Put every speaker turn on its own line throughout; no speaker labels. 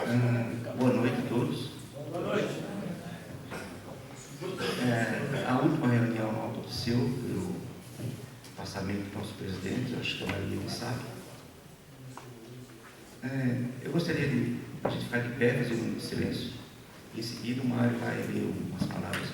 Boa noite a todos.
Boa noite.
A última reunião aconteceu pelo passamento do nosso presidente, acho que a maioria sabe. Eu gostaria de a gente ficar de pé, fazer um silêncio. Em seguida, o Mário vai ler umas palavras.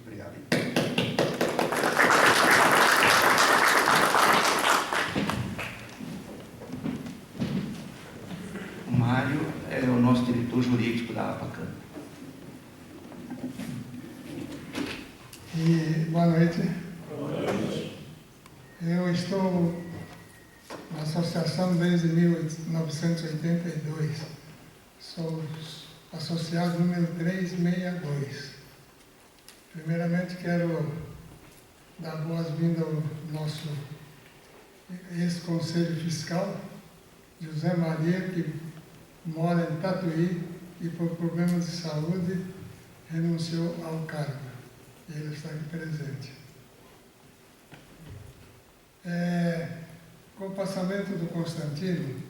Obrigado. O Mário é o nosso diretor jurídico da APACAM.
Boa noite.
Boa noite.
Eu estou na associação desde 1982. Sou associado número 362. Primeiramente, quero dar boas-vindas ao nosso ex-conselho fiscal, José Maria, que mora em Tatuí e, por problemas de saúde, renunciou ao cargo. Ele está aqui presente. Com o passamento do Constantino,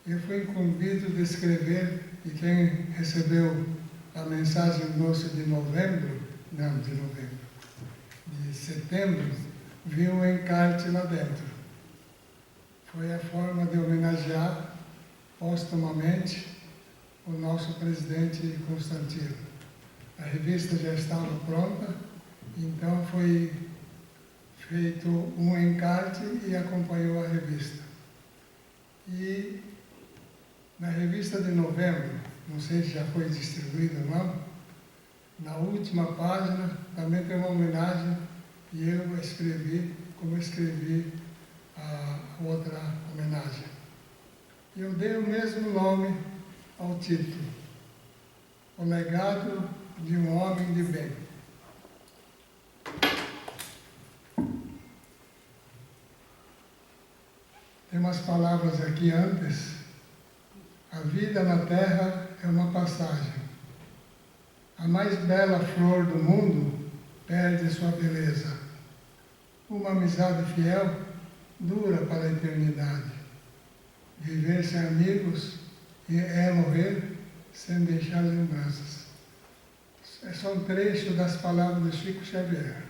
eu fui incumbido de escrever, e quem recebeu a mensagem doce de setembro, viu um encarte lá dentro. Foi a forma de homenagear póstumamente o nosso presidente Constantino. A revista já estava pronta, então foi feito um encarte e acompanhou a revista. E na revista de novembro, não sei se já foi distribuído ou não, na última página também tem uma homenagem e eu escrevi como escrevi a outra homenagem. Eu dei o mesmo nome ao título, O Legado de um Homem de Bem. Tem umas palavras aqui antes. A vida na terra é uma passagem. A mais bela flor do mundo perde sua beleza. Uma amizade fiel dura para a eternidade. Viver sem amigos é morrer sem deixar lembranças. É só um trecho das palavras de Chico Xavier.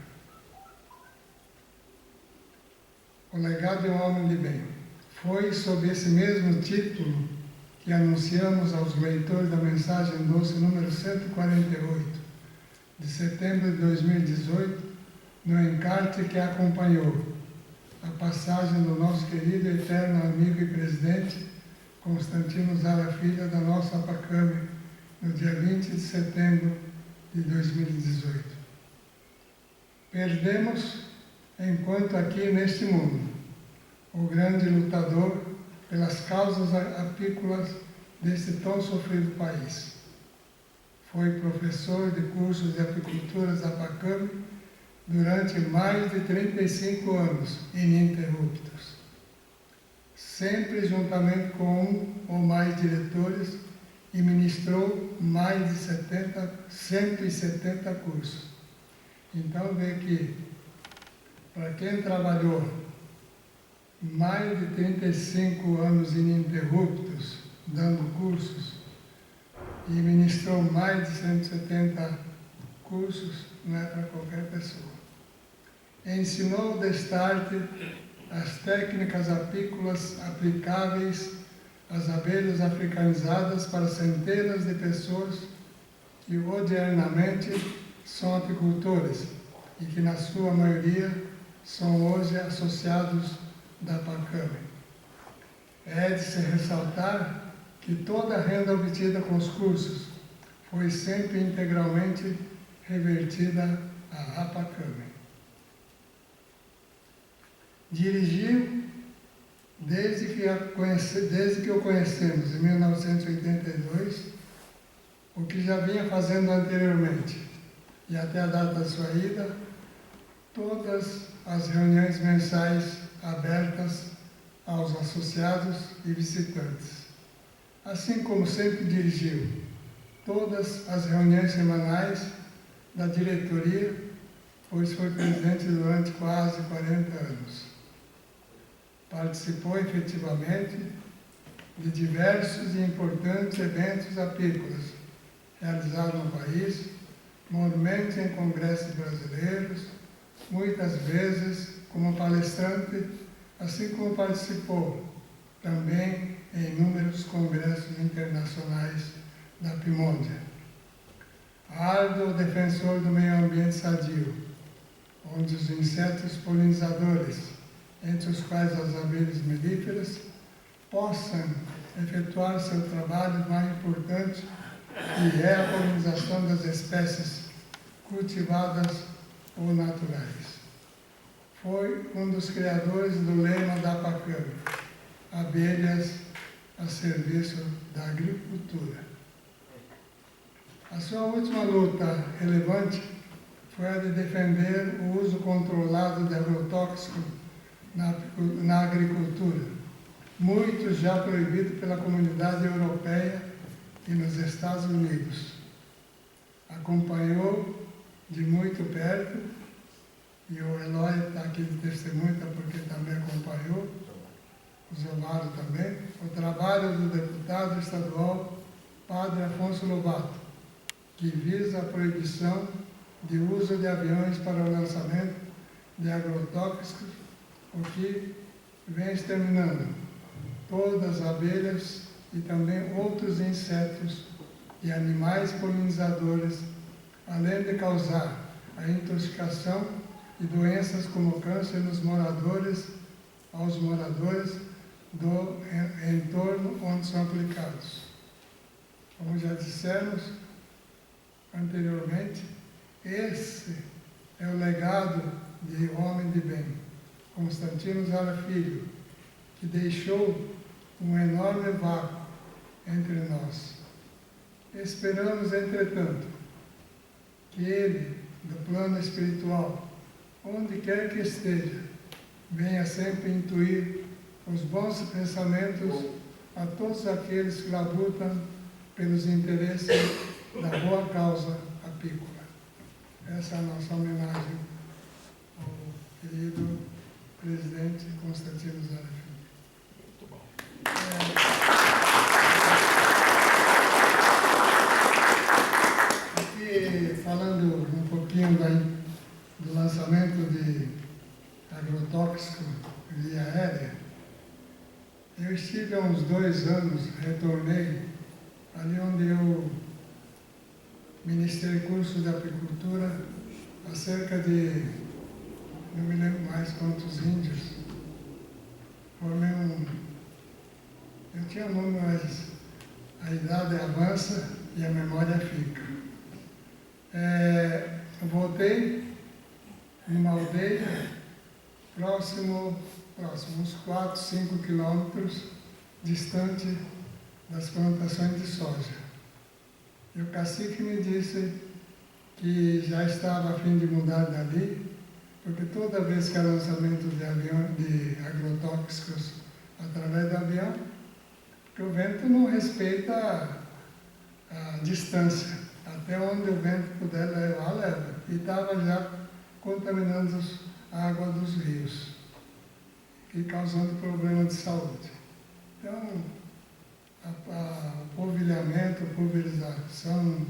O legado de um homem de bem. Foi sob esse mesmo título que anunciamos aos leitores da mensagem doce número 148, de setembro de 2018, no encarte que acompanhou a passagem do nosso querido e eterno amigo e presidente Constantino Zara Filho, da nossa APACAM, no dia 20 de setembro de 2018. Perdemos, enquanto aqui neste mundo, o grande lutador pelas causas apícolas deste tão sofrido país. Foi professor de cursos de apicultura da APACAM durante mais de 35 anos, ininterruptos. Sempre juntamente com um ou mais diretores, e ministrou mais de 170 cursos. Então, vê que, para quem trabalhou mais de 35 anos ininterruptos, dando cursos, e ministrou mais de 170 cursos, não é para qualquer pessoa. Ensinou destarte as técnicas apícolas aplicáveis às abelhas africanizadas para centenas de pessoas que odiernamente são apicultores e que, na sua maioria, são hoje associados da APACAM. É de se ressaltar que toda a renda obtida com os cursos foi sempre integralmente revertida à APACAM. dirigiu desde que o conhecemos, em 1982, o que já vinha fazendo anteriormente, e até a data da sua ida, todas as reuniões mensais abertas aos associados e visitantes. Assim como sempre dirigiu todas as reuniões semanais da diretoria, pois foi presidente durante quase 40 anos. Participou efetivamente de diversos e importantes eventos apícolas realizados no país, normalmente em congressos brasileiros, muitas vezes como palestrante, assim como participou também em inúmeros congressos internacionais da Apimôndia. Árduo defensor do meio ambiente sadio, onde os insetos polinizadores, entre os quais as abelhas melíferas, possam efetuar seu trabalho mais importante, que é a polinização das espécies cultivadas ou naturais. Foi um dos criadores do lema da APACAM, abelhas a serviço da agricultura. A sua última luta relevante foi a de defender o uso controlado de agrotóxicos na agricultura, muito já proibido pela comunidade europeia e nos Estados Unidos. Acompanhou de muito perto, e o Eloy está aqui de testemunha porque também acompanhou, o Zomaro também, o trabalho do deputado estadual Padre Afonso Lobato, que visa a proibição de uso de aviões para o lançamento de agrotóxicos, o que vem exterminando todas as abelhas e também outros insetos e animais polinizadores, além de causar a intoxicação e doenças como câncer aos moradores do entorno onde são aplicados. Como já dissemos anteriormente, esse é o legado de homem de bem, Constantino Zara Filho, que deixou um enorme vácuo entre nós. Esperamos, entretanto, que ele, do plano espiritual, onde quer que esteja, venha sempre intuir os bons pensamentos a todos aqueles que labutam pelos interesses da boa causa apícola. Essa é a nossa homenagem ao querido presidente Constantino Zara Filho.
Muito bom.
Aqui, falando um pouquinho do lançamento de agrotóxico via aérea, eu estive há uns 2 anos, retornei ali onde eu ministrei curso de apicultura a cerca de, não me lembro mais quantos índios. Formei eu tinha um nome, mas a idade avança e a memória fica. Eu voltei numa aldeia próximo, uns 4, 5 quilômetros distante das plantações de soja. E o cacique me disse que já estava a fim de mudar dali, porque toda vez que há lançamento de agrotóxicos através do avião, que o vento não respeita a distância. Até onde o vento puder levar, leva. E estava já contaminando a água dos rios e causando problemas de saúde. Então, o polvilhamento, a pulverização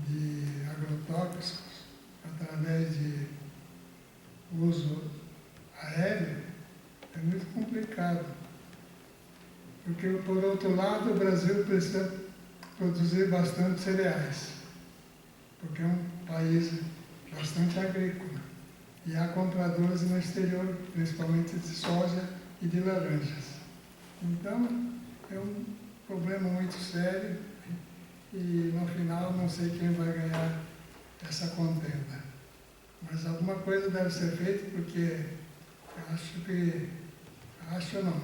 de agrotóxicos através de uso aéreo é muito complicado. Porque, por outro lado, o Brasil precisa produzir bastante cereais, porque é um país bastante agrícola. E há compradores no exterior, principalmente de soja e de laranjas. Então, é um problema muito sério e, no final, não sei quem vai ganhar essa contenda. Mas alguma coisa deve ser feita, porque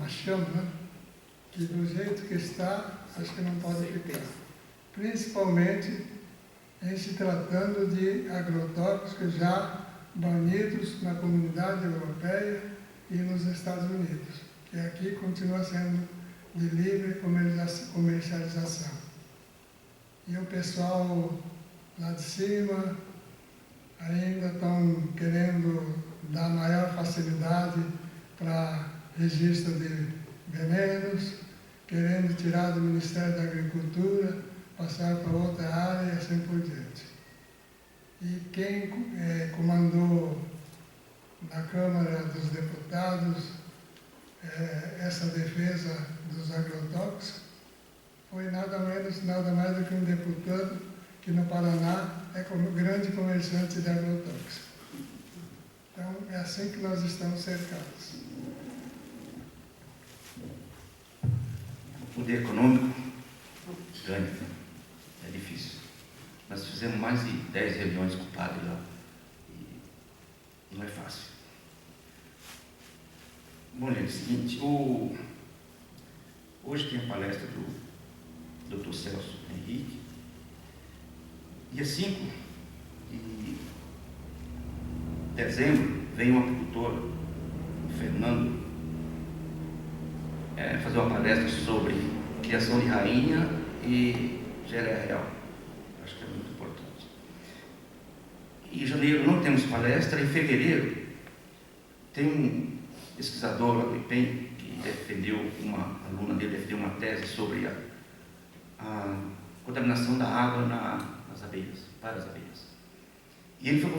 achamos, né? Que do jeito que está, acho que não pode ficar. Principalmente em se tratando de agrotóxicos já banidos na comunidade europeia e nos Estados Unidos, que aqui continua sendo de livre comercialização. E o pessoal lá de cima ainda estão querendo dar maior facilidade para registro de venenos, querendo tirar do Ministério da Agricultura, passar para outra área e assim por diante. E quem comandou na Câmara dos Deputados essa defesa dos agrotóxicos foi nada mais do que um deputado que no Paraná é como grande comerciante de agrotóxicos. Então, é assim que nós estamos cercados.
O poder econômico ganha, é difícil. Nós fizemos mais de 10 reuniões com o padre lá, e não é fácil. Bom, gente, é o seguinte, hoje tem a palestra do Dr. Celso Henrique. Dia 5 de dezembro vem um apicultor, o Fernando, fazer uma palestra sobre criação de rainha e geleia real. Acho que é muito importante. Em janeiro não temos palestra, em fevereiro tem um pesquisador lá do IPEM que defendeu, uma aluna dele defendeu uma tese sobre a contaminação da água nas abelhas, para as abelhas. E ele foi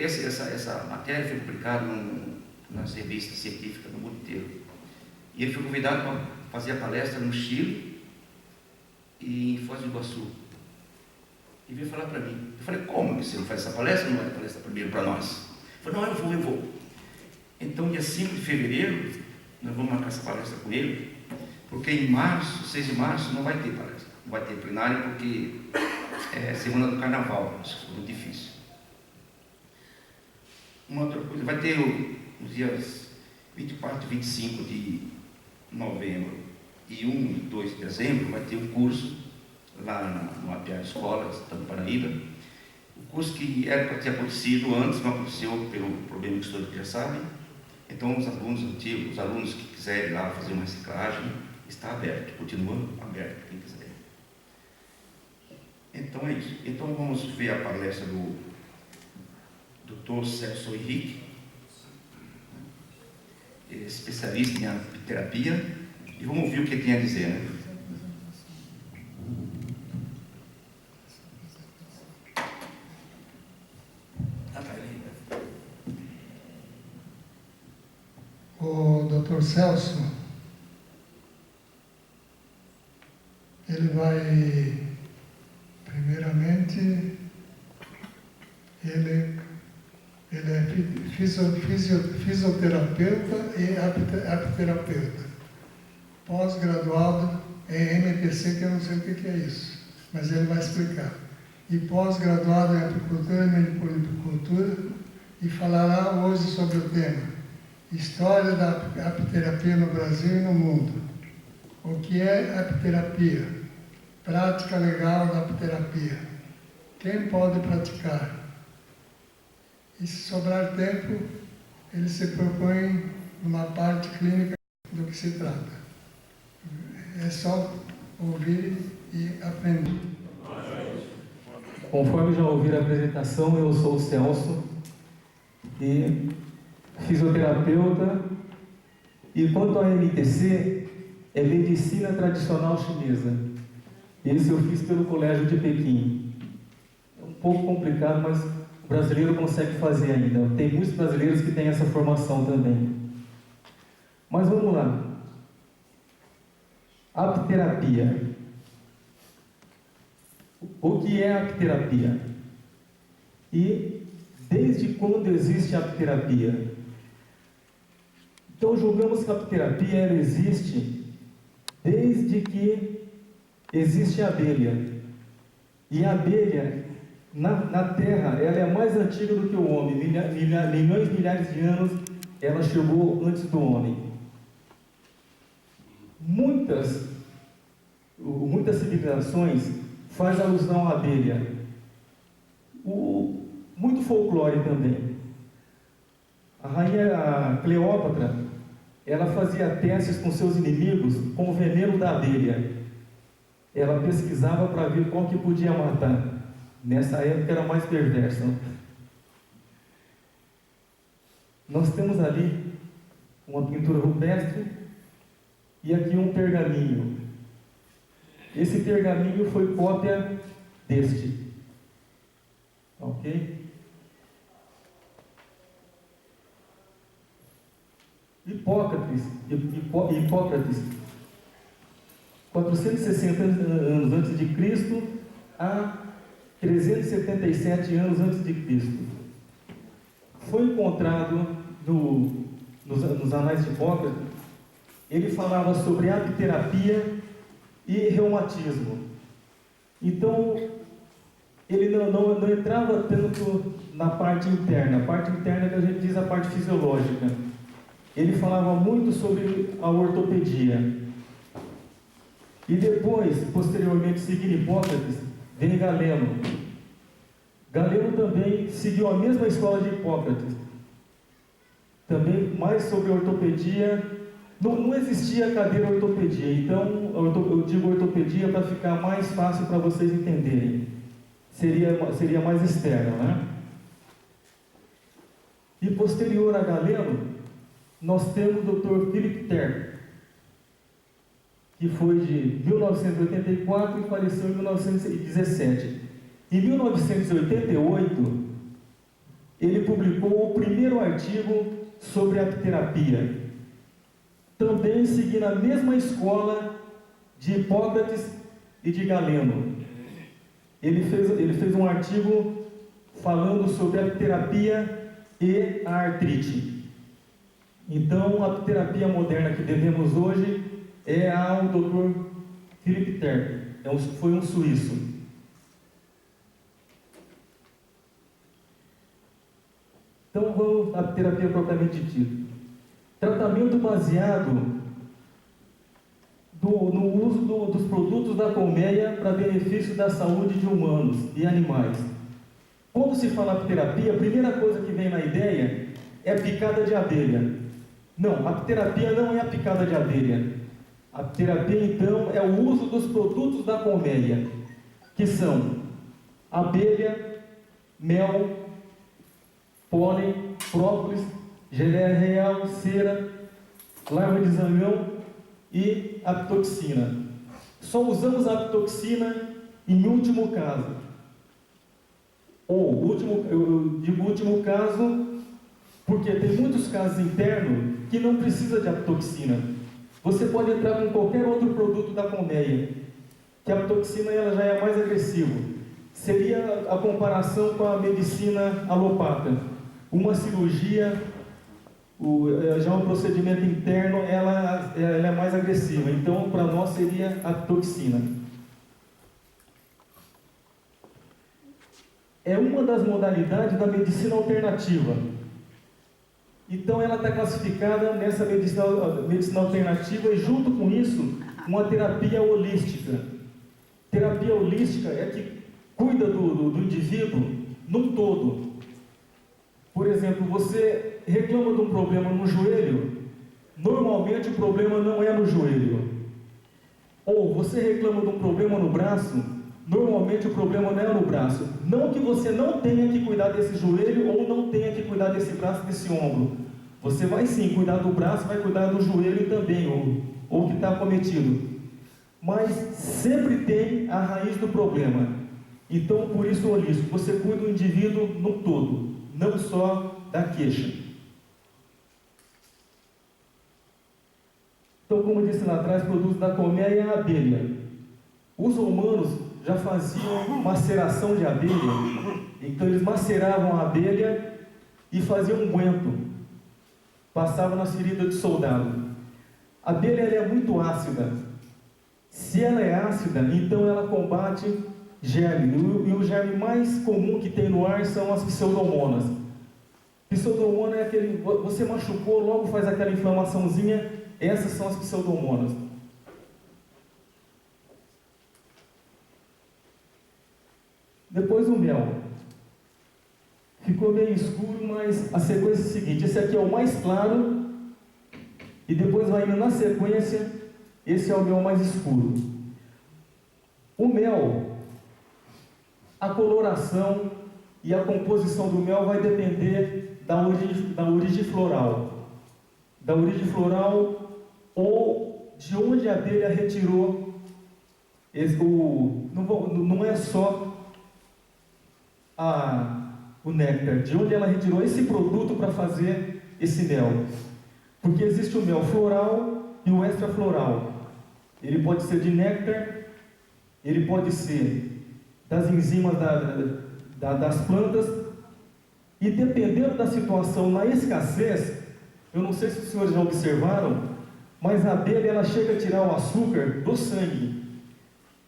essa matéria foi publicada nas revistas científicas do mundo inteiro. E ele foi convidado para fazer a palestra no Chile e em Foz do Iguaçu. E veio falar para mim. Eu falei, como que você não faz essa palestra? Não é palestra primeiro para nós. Ele falou, não, eu vou. Então, dia 5 de fevereiro, nós vamos marcar essa palestra com ele, porque em março, 6 de março, não vai ter palestra. Não vai ter plenário, porque é semana do carnaval, acho que foi muito difícil. Uma outra coisa, vai ter os dias 24 e 25 de novembro e 1 e 2 de dezembro, vai ter um curso lá no Apiário Escola, do Paraíba. O curso que era para ter acontecido antes, não aconteceu pelo problema que todos já sabem. Então, os alunos antigos, os alunos que quiserem lá fazer uma reciclagem, está aberto, continua aberto para quem quiser. Então é isso. Então vamos ver a palestra do Dr. Celso Henrique, especialista em apiterapia, e vamos ouvir o que ele tem a dizer, né?
O Dr. Celso, ele vai, primeiramente, ele é fisioterapeuta e apiterapeuta, pós-graduado em MPC, que eu não sei o que é isso, mas ele vai explicar, e pós-graduado em apicultura e meliponicultura, e falará hoje sobre o tema História da apiterapia no Brasil e no mundo. O que é apiterapia? Prática legal da apiterapia. Quem pode praticar? E se sobrar tempo, ele se propõe numa parte clínica do que se trata. É só ouvir e aprender.
Conforme já ouviram a apresentação, eu sou o Celso e fisioterapeuta, e quanto ao MTC, é medicina tradicional chinesa. Esse eu fiz pelo Colégio de Pequim. É um pouco complicado, mas o brasileiro consegue fazer ainda. Tem muitos brasileiros que têm essa formação também. Mas vamos lá. Apiterapia. O que é apiterapia? E desde quando existe a apiterapia? Então, julgamos que a apiterapia ela existe desde que existe a abelha. E a abelha, na Terra, ela é mais antiga do que o homem. Milhões, milhares de anos, ela chegou antes do homem. Muitas civilizações fazem alusão à abelha. Muito folclore também. A rainha Cleópatra, ela fazia testes com seus inimigos com o veneno da abelha. Ela pesquisava para ver qual que podia matar. Nessa época era mais perversa. Nós temos ali uma pintura rupestre e aqui um pergaminho. Esse pergaminho foi cópia deste. Ok? Hipócrates, 460 anos antes de Cristo a 377 anos antes de Cristo. Foi encontrado nos anais de Hipócrates. Ele falava sobre apiterapia e reumatismo. Então, ele não entrava tanto na parte interna. A parte interna que a gente diz a parte fisiológica. Ele falava muito sobre a ortopedia. E depois, posteriormente, seguindo Hipócrates, vem Galeno. Galeno também seguiu a mesma escola de Hipócrates. Também mais sobre ortopedia. Não existia cadeira ortopedia, então eu digo ortopedia para ficar mais fácil para vocês entenderem. Seria mais externa, né? E posterior a Galeno, nós temos o Dr. Philip Terp, que foi de 1984 e faleceu em 1917. Em 1988, ele publicou o primeiro artigo sobre apiterapia, também seguindo a mesma escola de Hipócrates e de Galeno. Ele fez um artigo falando sobre a apiterapia e a artrite. Então, a apiterapia moderna que devemos hoje é ao Dr. Philip Terp, foi um suíço. Então, vamos à terapia propriamente dita. Tratamento baseado no uso dos produtos da colmeia para benefício da saúde de humanos e animais. Quando se fala apiterapia, a primeira coisa que vem na ideia é a picada de abelha. Não, a apiterapia não é a picada de abelha. A apiterapia, então, é o uso dos produtos da colmeia, que são abelha, mel, pólen, própolis, geleia real, cera, larva de zangão e apitoxina. Só usamos a apitoxina em último caso. Eu digo último caso porque tem muitos casos internos que não precisa de apitoxina. Você pode entrar com qualquer outro produto da colmeia, que a apitoxina ela já é mais agressiva. Seria a comparação com a medicina alopata. Uma cirurgia, já um procedimento interno, ela é mais agressiva. Então, para nós seria a toxina. É uma das modalidades da medicina alternativa. Então, ela está classificada nessa medicina alternativa e, junto com isso, uma terapia holística. Terapia holística é que cuida do indivíduo num todo. Por exemplo, você reclama de um problema no joelho, normalmente o problema não é no joelho. Ou você reclama de um problema no braço, normalmente o problema não é no braço. Não que você não tenha que cuidar desse joelho ou não tenha que cuidar desse braço, desse ombro. Você vai sim cuidar do braço, vai cuidar do joelho também, ou que está acometido. Mas sempre tem a raiz do problema. Então, por isso o holístico, você cuida do indivíduo no todo, não só da queixa. Então, como eu disse lá atrás, produtos da colmeia e a abelha. Os romanos já faziam maceração de abelha, então eles maceravam a abelha e faziam um unguento, passavam nas feridas de soldado. A abelha ela é muito ácida. Se ela é ácida, então ela combate germe, e o germe mais comum que tem no ar são as pseudomonas. Pseudomonas é aquele, você machucou, logo faz aquela inflamaçãozinha, essas são as pseudomonas. Depois o mel. Ficou meio escuro, mas a sequência é a seguinte: esse aqui é o mais claro, e depois vai indo na sequência, esse é o mel mais escuro. O mel, a coloração e a composição do mel vai depender da origem floral. Da origem floral ou de onde a abelha retirou. Não é só o néctar, de onde ela retirou esse produto para fazer esse mel. Porque existe o mel floral e o extrafloral. Ele pode ser de néctar, ele pode ser das enzimas das plantas, e dependendo da situação, na escassez, eu não sei se os senhores já observaram, mas a abelha ela chega a tirar o açúcar do sangue,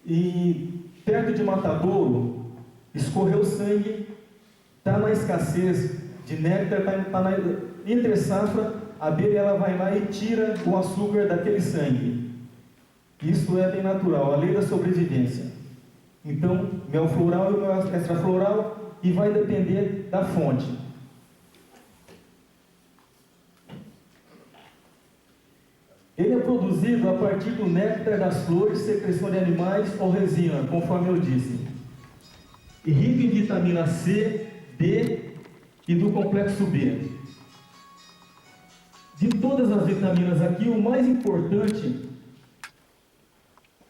e perto de matadouro, escorreu sangue, está na escassez de néctar, está entre safra, a abelha ela vai lá e tira o açúcar daquele sangue. Isso é bem natural, a lei da sobrevivência. Então, mel floral e mel extrafloral, e vai depender da fonte. Ele é produzido a partir do néctar das flores, secreção de animais ou resina, conforme eu disse. E rico em vitamina C, D e do complexo B. De todas as vitaminas aqui, o mais importante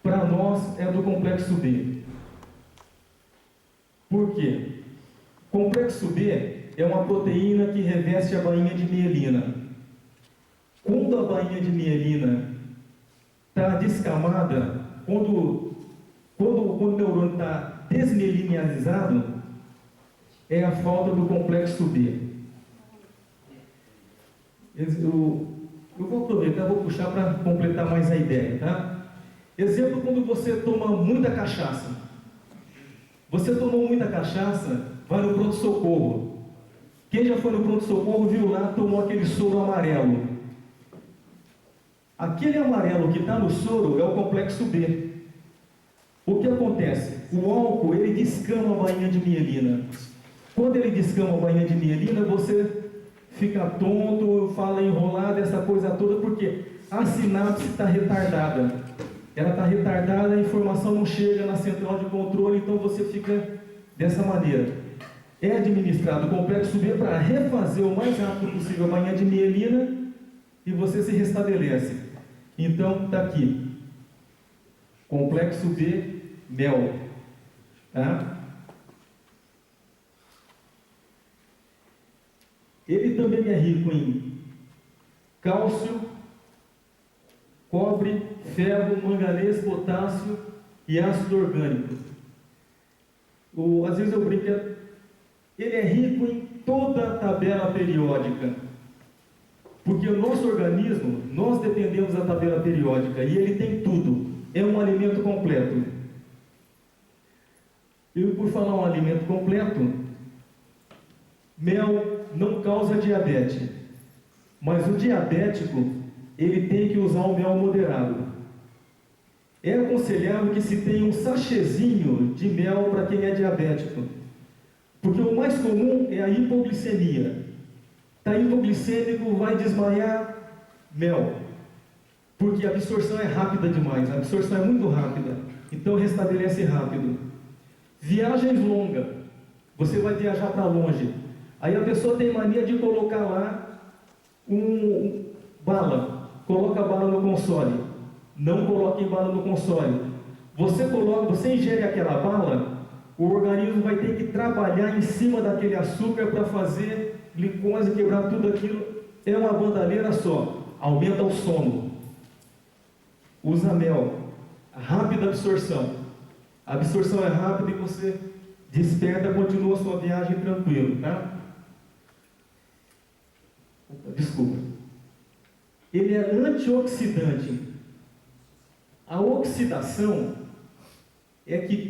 para nós é do complexo B. Por quê? O complexo B é uma proteína que reveste a bainha de mielina. Quando a bainha de mielina está descamada, quando o neurônio está desmielinizado, é a falta do complexo B. Eu vou aproveitar, vou puxar para completar mais a ideia, tá? Exemplo, quando você toma muita cachaça. Você tomou muita cachaça, vai no pronto-socorro. Quem já foi no pronto-socorro viu lá, tomou aquele soro amarelo. Aquele amarelo que está no soro é o complexo B. O que acontece? O álcool, ele descama a bainha de mielina. Quando ele descama a bainha de mielina, você fica tonto, fala enrolado, essa coisa toda, porque a sinapse está retardada. Ela está retardada, a informação não chega na central de controle, então você fica dessa maneira. É administrado o complexo B para refazer o mais rápido possível a bainha de mielina e você se restabelece. Então, está aqui. Complexo B, mel. Tá? Ele também é rico em cálcio, cobre, ferro, manganês, potássio e ácido orgânico. Às vezes eu brinco, ele é rico em toda a tabela periódica. Porque o nosso organismo, nós dependemos da tabela periódica e ele tem tudo. É um alimento completo. E por falar um alimento completo, mel não causa diabetes. Mas o diabético, ele tem que usar o mel moderado. É aconselhável que se tenha um sachêzinho de mel para quem é diabético. Porque o mais comum é a hipoglicemia. Está hipoglicêmico, vai desmaiar, mel. Porque a absorção é rápida demais, a absorção é muito rápida. Então restabelece rápido. Viagens longas. Você vai viajar para longe. Aí a pessoa tem mania de colocar lá bala. Coloca a bala no console. Não coloque bala no console. Você ingere aquela bala, o organismo vai ter que trabalhar em cima daquele açúcar para fazer glicose, quebrar tudo aquilo. É uma bandalheira só. Aumenta o sono. Usa mel. Rápida absorção. A absorção é rápida e você desperta, continua a sua viagem tranquilo, tá? Desculpa. Ele é antioxidante. A oxidação é que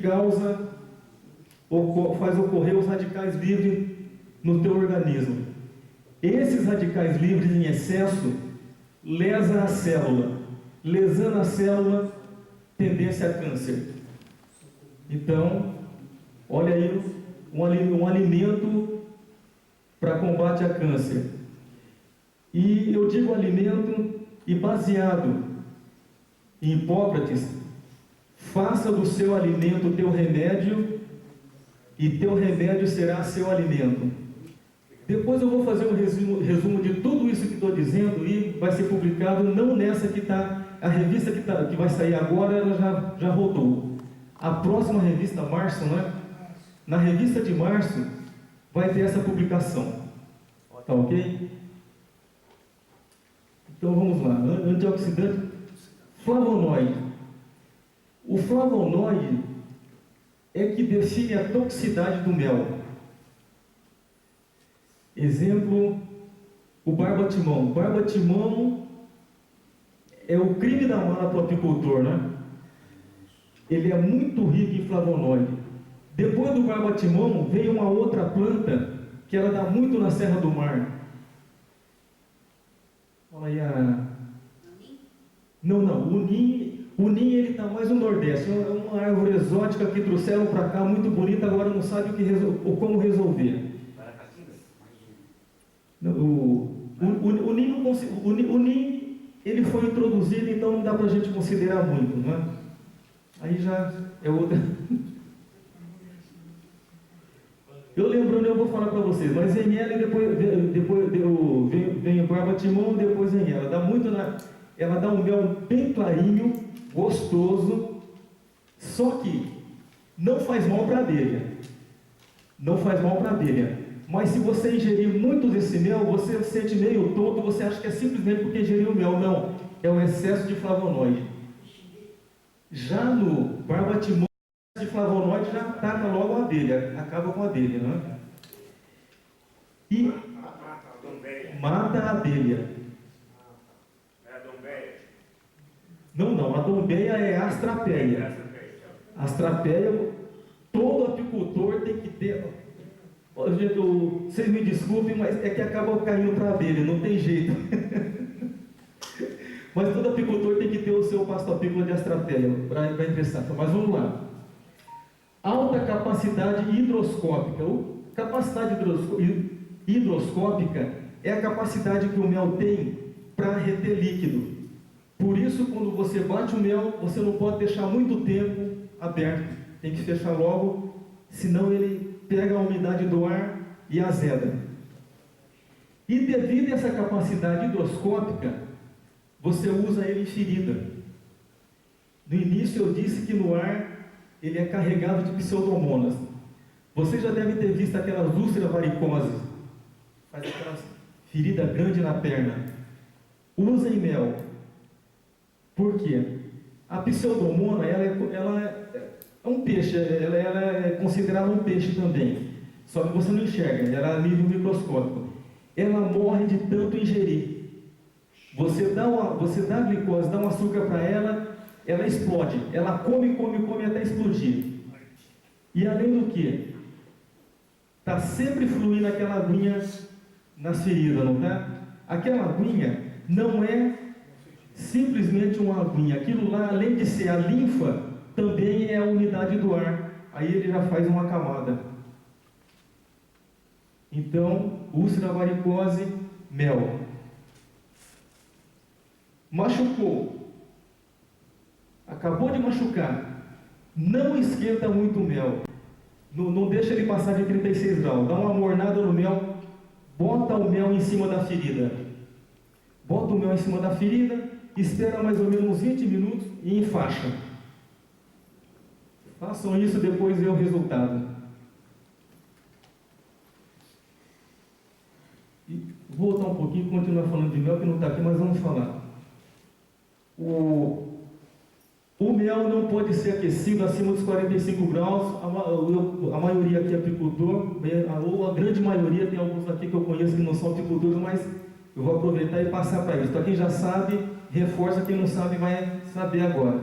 faz ocorrer os radicais livres no teu organismo. Esses radicais livres em excesso lesam a célula. Lesando a célula, tendência a câncer. Então, olha aí um alimento para combate a câncer. E eu digo alimento e baseado em Hipócrates, faça do seu alimento teu remédio e teu remédio será seu alimento. Depois eu vou fazer um resumo de tudo isso que estou dizendo e vai ser publicado, não nessa que está, a revista que vai sair agora, ela já rodou. A próxima revista, março, né? Na revista de março vai ter essa publicação. Tá ok? Então vamos lá. Antioxidante, flavonoide. O flavonoide é que define a toxicidade do mel. Exemplo, o barba-timão. Barba-timão é o crime da mala para o apicultor, né? Ele é muito rico em flavonoide. Depois do barba-timão, veio uma outra planta que ela dá muito na Serra do Mar. Olha aí a... Não, o ninho ele está mais no Nordeste. É uma árvore exótica que trouxeram para cá, muito bonita, agora não sabe como resolver. O ninho ele foi introduzido, então não dá para a gente considerar muito, não é? Aí já é outra. Eu lembrando, eu vou falar para vocês, mas em ela depois vem o barba-timão, depois em ela. Ela dá um mel bem clarinho, gostoso, só que não faz mal para a abelha. Não faz mal para a abelha. Mas se você ingerir muito desse mel, você se sente meio tonto, você acha que é simplesmente porque ingeriu o mel. Não, é o excesso de flavonoide. Já no barba-timão, de flavonoide já ataca logo a abelha, acaba com a abelha, não é? E mata a abelha. Não, a dombeia é a astrapeia. A astrapeia, todo apicultor tem que ter. Gente, vocês me desculpem, mas é que acaba caindo para a abelha, não tem jeito. Mas todo apicultor tem que ter o seu pasto apícola de astrapeia para interessar. Mas vamos lá. Alta capacidade hidroscópica. Capacidade hidroscópica é a capacidade que o mel tem para reter líquido. Por isso, quando você bate o mel, você não pode deixar muito tempo aberto. Tem que fechar logo, senão ele pega a umidade do ar e azeda. E devido a essa capacidade hidroscópica, você usa ele em ferida. No início eu disse que no ar ele é carregado de pseudomonas. Você já deve ter visto aquelas úlceras varicosas. Faz aquela ferida grande na perna. Usa em mel. Por quê? A pseudomona, ela é um peixe, ela é considerada um peixe também. Só que você não enxerga, ela é a nível microscópico. Ela morre de tanto ingerir. Você dá glicose, dá um açúcar para ela, ela explode. Ela come até explodir. E além do que? Está sempre fluindo aquela aguinha nas feridas, não está? Aquela aguinha não é simplesmente uma aguinha. Aquilo lá, além de ser a linfa, também é a umidade do ar. Aí ele já faz uma camada. Então, úlcera, varicose, mel. Machucou. Acabou de machucar. Não esquenta muito o mel. Não deixa ele passar de 36 graus. Dá uma mornada no mel. Bota o mel em cima da ferida. Bota o mel em cima da ferida. Espera mais ou menos uns 20 minutos e enfaixa. Façam isso, depois vê o resultado. E vou voltar um pouquinho e continuar falando de mel, que não está aqui, mas vamos falar. O mel não pode ser aquecido acima dos 45 graus. A maioria aqui é apicultor, ou a grande maioria, tem alguns aqui que eu conheço que não são apicultores, mas eu vou aproveitar e passar para eles. Para quem já sabe, reforça, quem não sabe vai saber agora.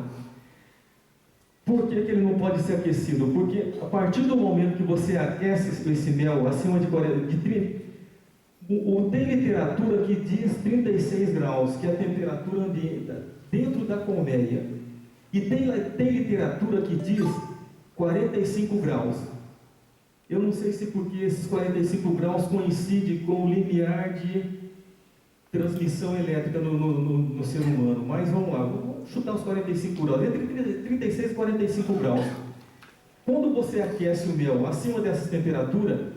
Por que ele não pode ser aquecido? Porque a partir do momento que você aquece esse mel acima de 30, Tem literatura que diz 36 graus, que é a temperatura ambiente dentro da colmeia. E tem literatura que diz 45 graus. Eu não sei se porque esses 45 graus coincidem com o limiar de transmissão elétrica no ser humano. Mas vamos lá, vamos chutar os 45 graus. Entre 36 e 45 graus. Quando você aquece o mel acima dessa temperatura,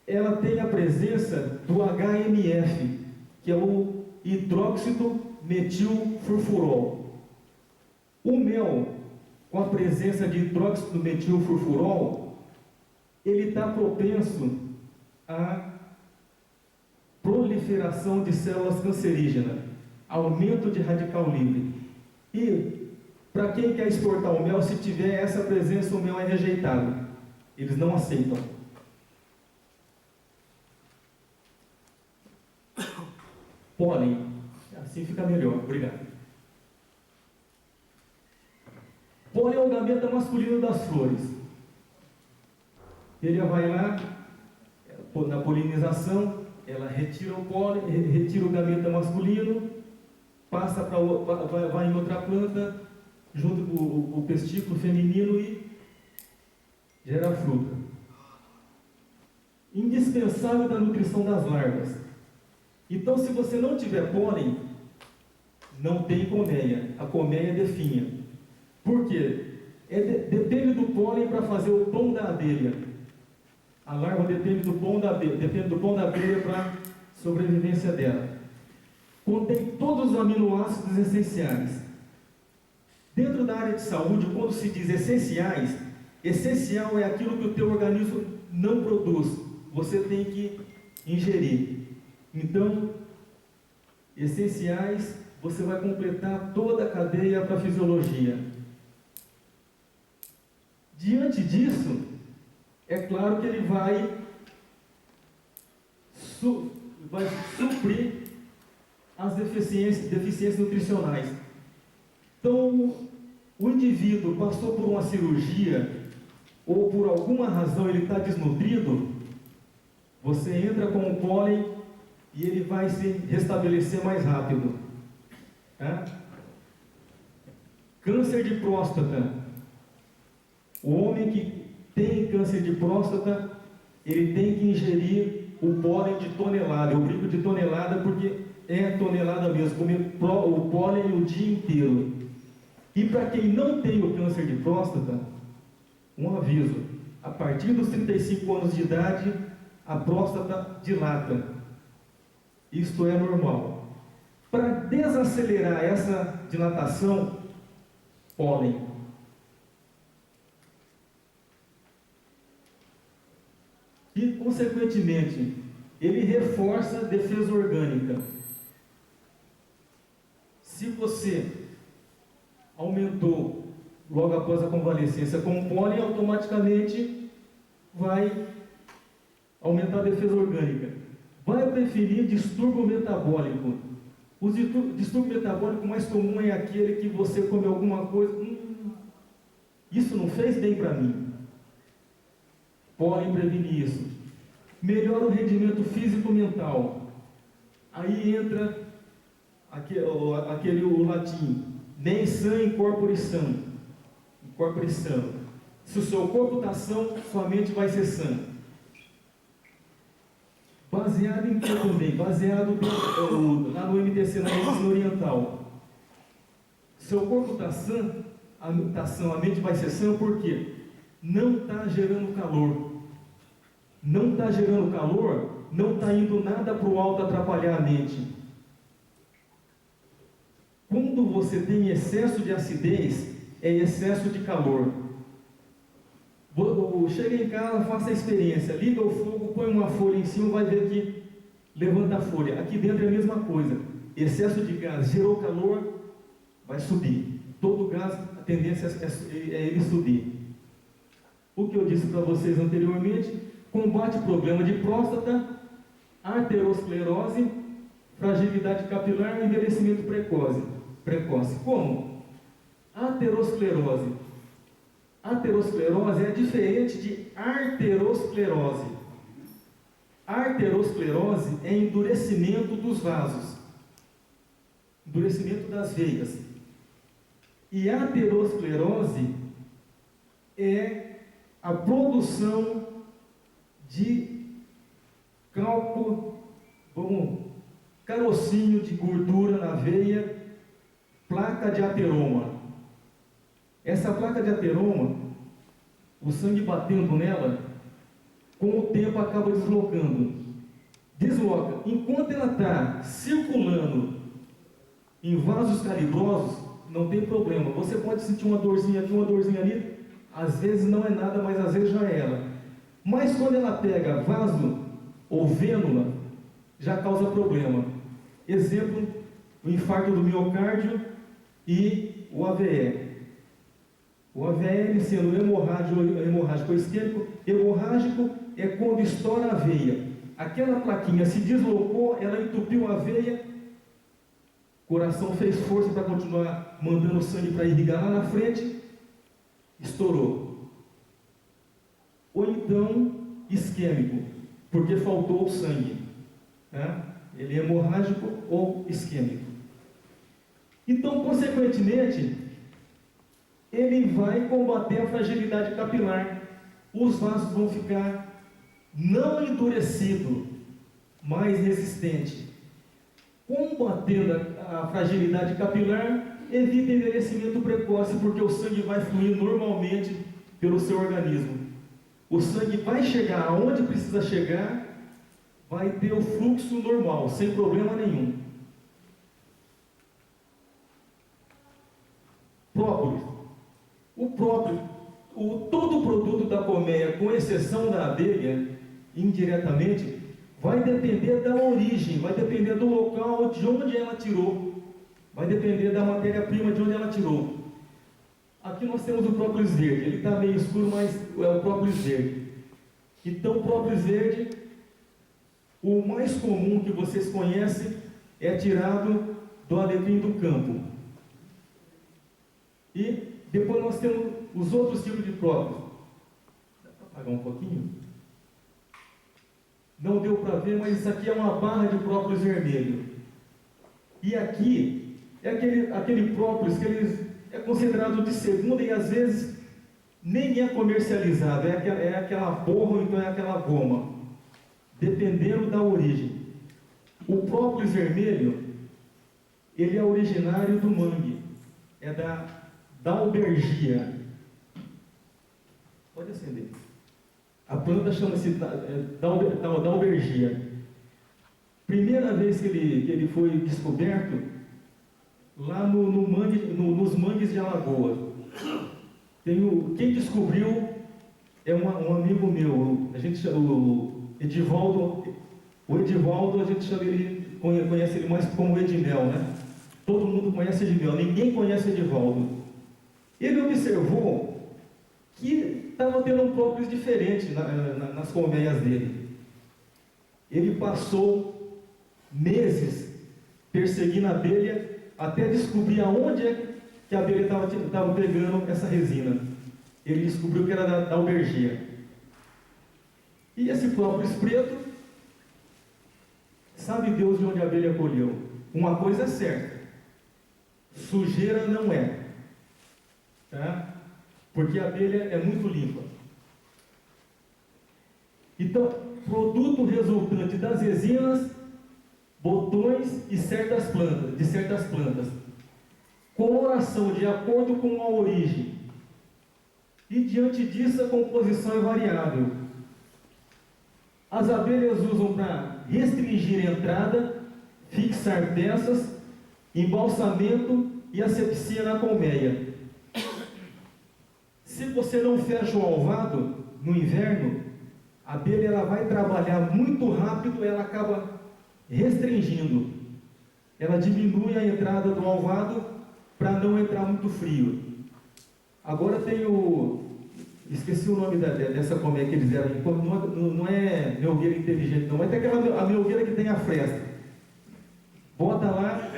ela tem a presença do HMF, que é o hidróxido metilfurfurol. O mel, com a presença de hidróxido metilfurfurol, ele está propenso à proliferação de células cancerígenas, aumento de radical livre. E, para quem quer exportar o mel, se tiver essa presença, o mel é rejeitado. Eles não aceitam. Pólen, assim fica melhor, obrigado. Pólen é o gameta masculino das flores. Ele vai lá, na polinização, ela retira o pólen, retira o gameta masculino, passa vai em outra planta, junto com o testículo feminino e gera fruta. Indispensável da nutrição das larvas. Então, se você não tiver pólen, não tem colmeia. A colmeia definha. Por quê? Depende do pólen para fazer o pão da abelha. A larva depende do pão da abelha para a sobrevivência dela. Contém todos os aminoácidos essenciais. Dentro da área de saúde, quando se diz essenciais, essencial é aquilo que o teu organismo não produz. Você tem que ingerir. Então, essenciais, você vai completar toda a cadeia para a fisiologia. Diante disso, é claro que ele vai suprir as deficiências nutricionais. Então, o indivíduo passou por uma cirurgia, ou por alguma razão ele está desnutrido, você entra com o pólen e ele vai se restabelecer mais rápido. Tá? Câncer de próstata. O homem que tem câncer de próstata, ele tem que ingerir o pólen de tonelada. Eu brinco de tonelada porque é tonelada mesmo, comer o pólen o dia inteiro. E para quem não tem o câncer de próstata, um aviso: a partir dos 35 anos de idade, a próstata dilata. Isto é normal. Para desacelerar essa dilatação, pólen. E, consequentemente, ele reforça a defesa orgânica. Se você aumentou logo após a convalescência com o pólen, automaticamente vai aumentar a defesa orgânica. Vai preferir distúrbio metabólico. O distúrbio metabólico mais comum é aquele que você come alguma coisa, isso não fez bem para mim. Pólen previne isso. Melhora o rendimento físico-mental. Aí entra o latim, mens sã in corpore sano. Corpore sano. Se o seu corpo está são, sua mente vai ser sã. Baseado em que também? Baseado lá no MTC, na medicina oriental. Seu corpo está sã, a mente vai ser sã, por quê? Não está gerando calor. Não está gerando calor, não está indo nada para o alto atrapalhar a mente. Quando você tem excesso de acidez, é excesso de calor. Chega em casa, faça a experiência, liga o fogo, põe uma folha em cima, vai ver que levanta a folha. Aqui dentro é a mesma coisa. Excesso de gás, gerou calor, vai subir. Todo gás, a tendência é ele subir. O que eu disse para vocês anteriormente, combate o problema de próstata, arteriosclerose, fragilidade capilar e envelhecimento precoce. Como? Aterosclerose. Aterosclerose é diferente de arteriosclerose. A arteriosclerose é endurecimento dos vasos, endurecimento das veias. E a aterosclerose é a produção de carocinho de gordura na veia, placa de ateroma. Essa placa de ateroma, o sangue batendo nela, com o tempo acaba deslocando. Desloca. Enquanto ela está circulando em vasos calibrosos, não tem problema. Você pode sentir uma dorzinha aqui, uma dorzinha ali. Às vezes não é nada, mas às vezes já é ela. Mas quando ela pega vaso ou vênula, já causa problema. Exemplo, o infarto do miocárdio e o AVE. O AVE sendo hemorrágico ou isquêmico. Hemorrágico é quando estoura a veia. Aquela plaquinha se deslocou, ela entupiu a veia, o coração fez força para continuar mandando sangue para irrigar lá na frente, estourou. Ou então isquêmico, porque faltou o sangue, né? Ele é hemorrágico ou isquêmico. Então, consequentemente, ele vai combater a fragilidade capilar. Os vasos vão ficar não endurecido, mais resistente. Combatendo a fragilidade capilar, evita envelhecimento precoce, porque o sangue vai fluir normalmente pelo seu organismo. O sangue vai chegar aonde precisa chegar, vai ter o fluxo normal, sem problema nenhum. Própolis. Todo produto da colmeia, com exceção da abelha, indiretamente, vai depender da origem, vai depender do local de onde ela tirou, vai depender da matéria-prima de onde ela tirou. Aqui nós temos o própolis verde, ele está meio escuro, mas é o própolis verde. Então, o própolis verde, o mais comum que vocês conhecem, é tirado do alecrim do campo. E depois nós temos os outros tipos de própolis. Dá para apagar um pouquinho? Não deu para ver, mas isso aqui é uma barra de própolis vermelho. E aqui é aquele própolis que é considerado de segunda e às vezes nem é comercializado. É aquela borra ou então é aquela goma, dependendo da origem. O própolis vermelho, ele é originário do mangue, é da Dalbergia. Pode acender. A planta chama-se Dalbergia. Primeira vez que ele foi descoberto, lá nos mangues de Alagoas. Quem descobriu é um amigo meu, a gente chama o Edivaldo. O Edivaldo, a gente chama conhece ele mais como Edmel, né? Todo mundo conhece Edmel, ninguém conhece Edivaldo. Ele observou que estava tendo um própolis diferente nas colmeias dele. Ele passou meses perseguindo a abelha até descobrir aonde é que a abelha estava pegando essa resina. Ele descobriu que era da albergia. E esse própolis preto, sabe Deus de onde a abelha colheu? Uma coisa é certa: sujeira não é, tá? Porque a abelha é muito limpa. Então, produto resultante das resinas, botões e de certas plantas. Coloração de acordo com a origem. E diante disso, a composição é variável. As abelhas usam para restringir a entrada, fixar peças, embalsamento e asepsia na colmeia. Se você não fecha o alvado no inverno, a abelha ela vai trabalhar muito rápido, ela acaba restringindo. Ela diminui a entrada do alvado para não entrar muito frio. Agora tem esqueci o nome dessa colmeia que eles deram. Não é melgueira inteligente, não. Mas tem a melgueira que tem a fresta. Bota lá.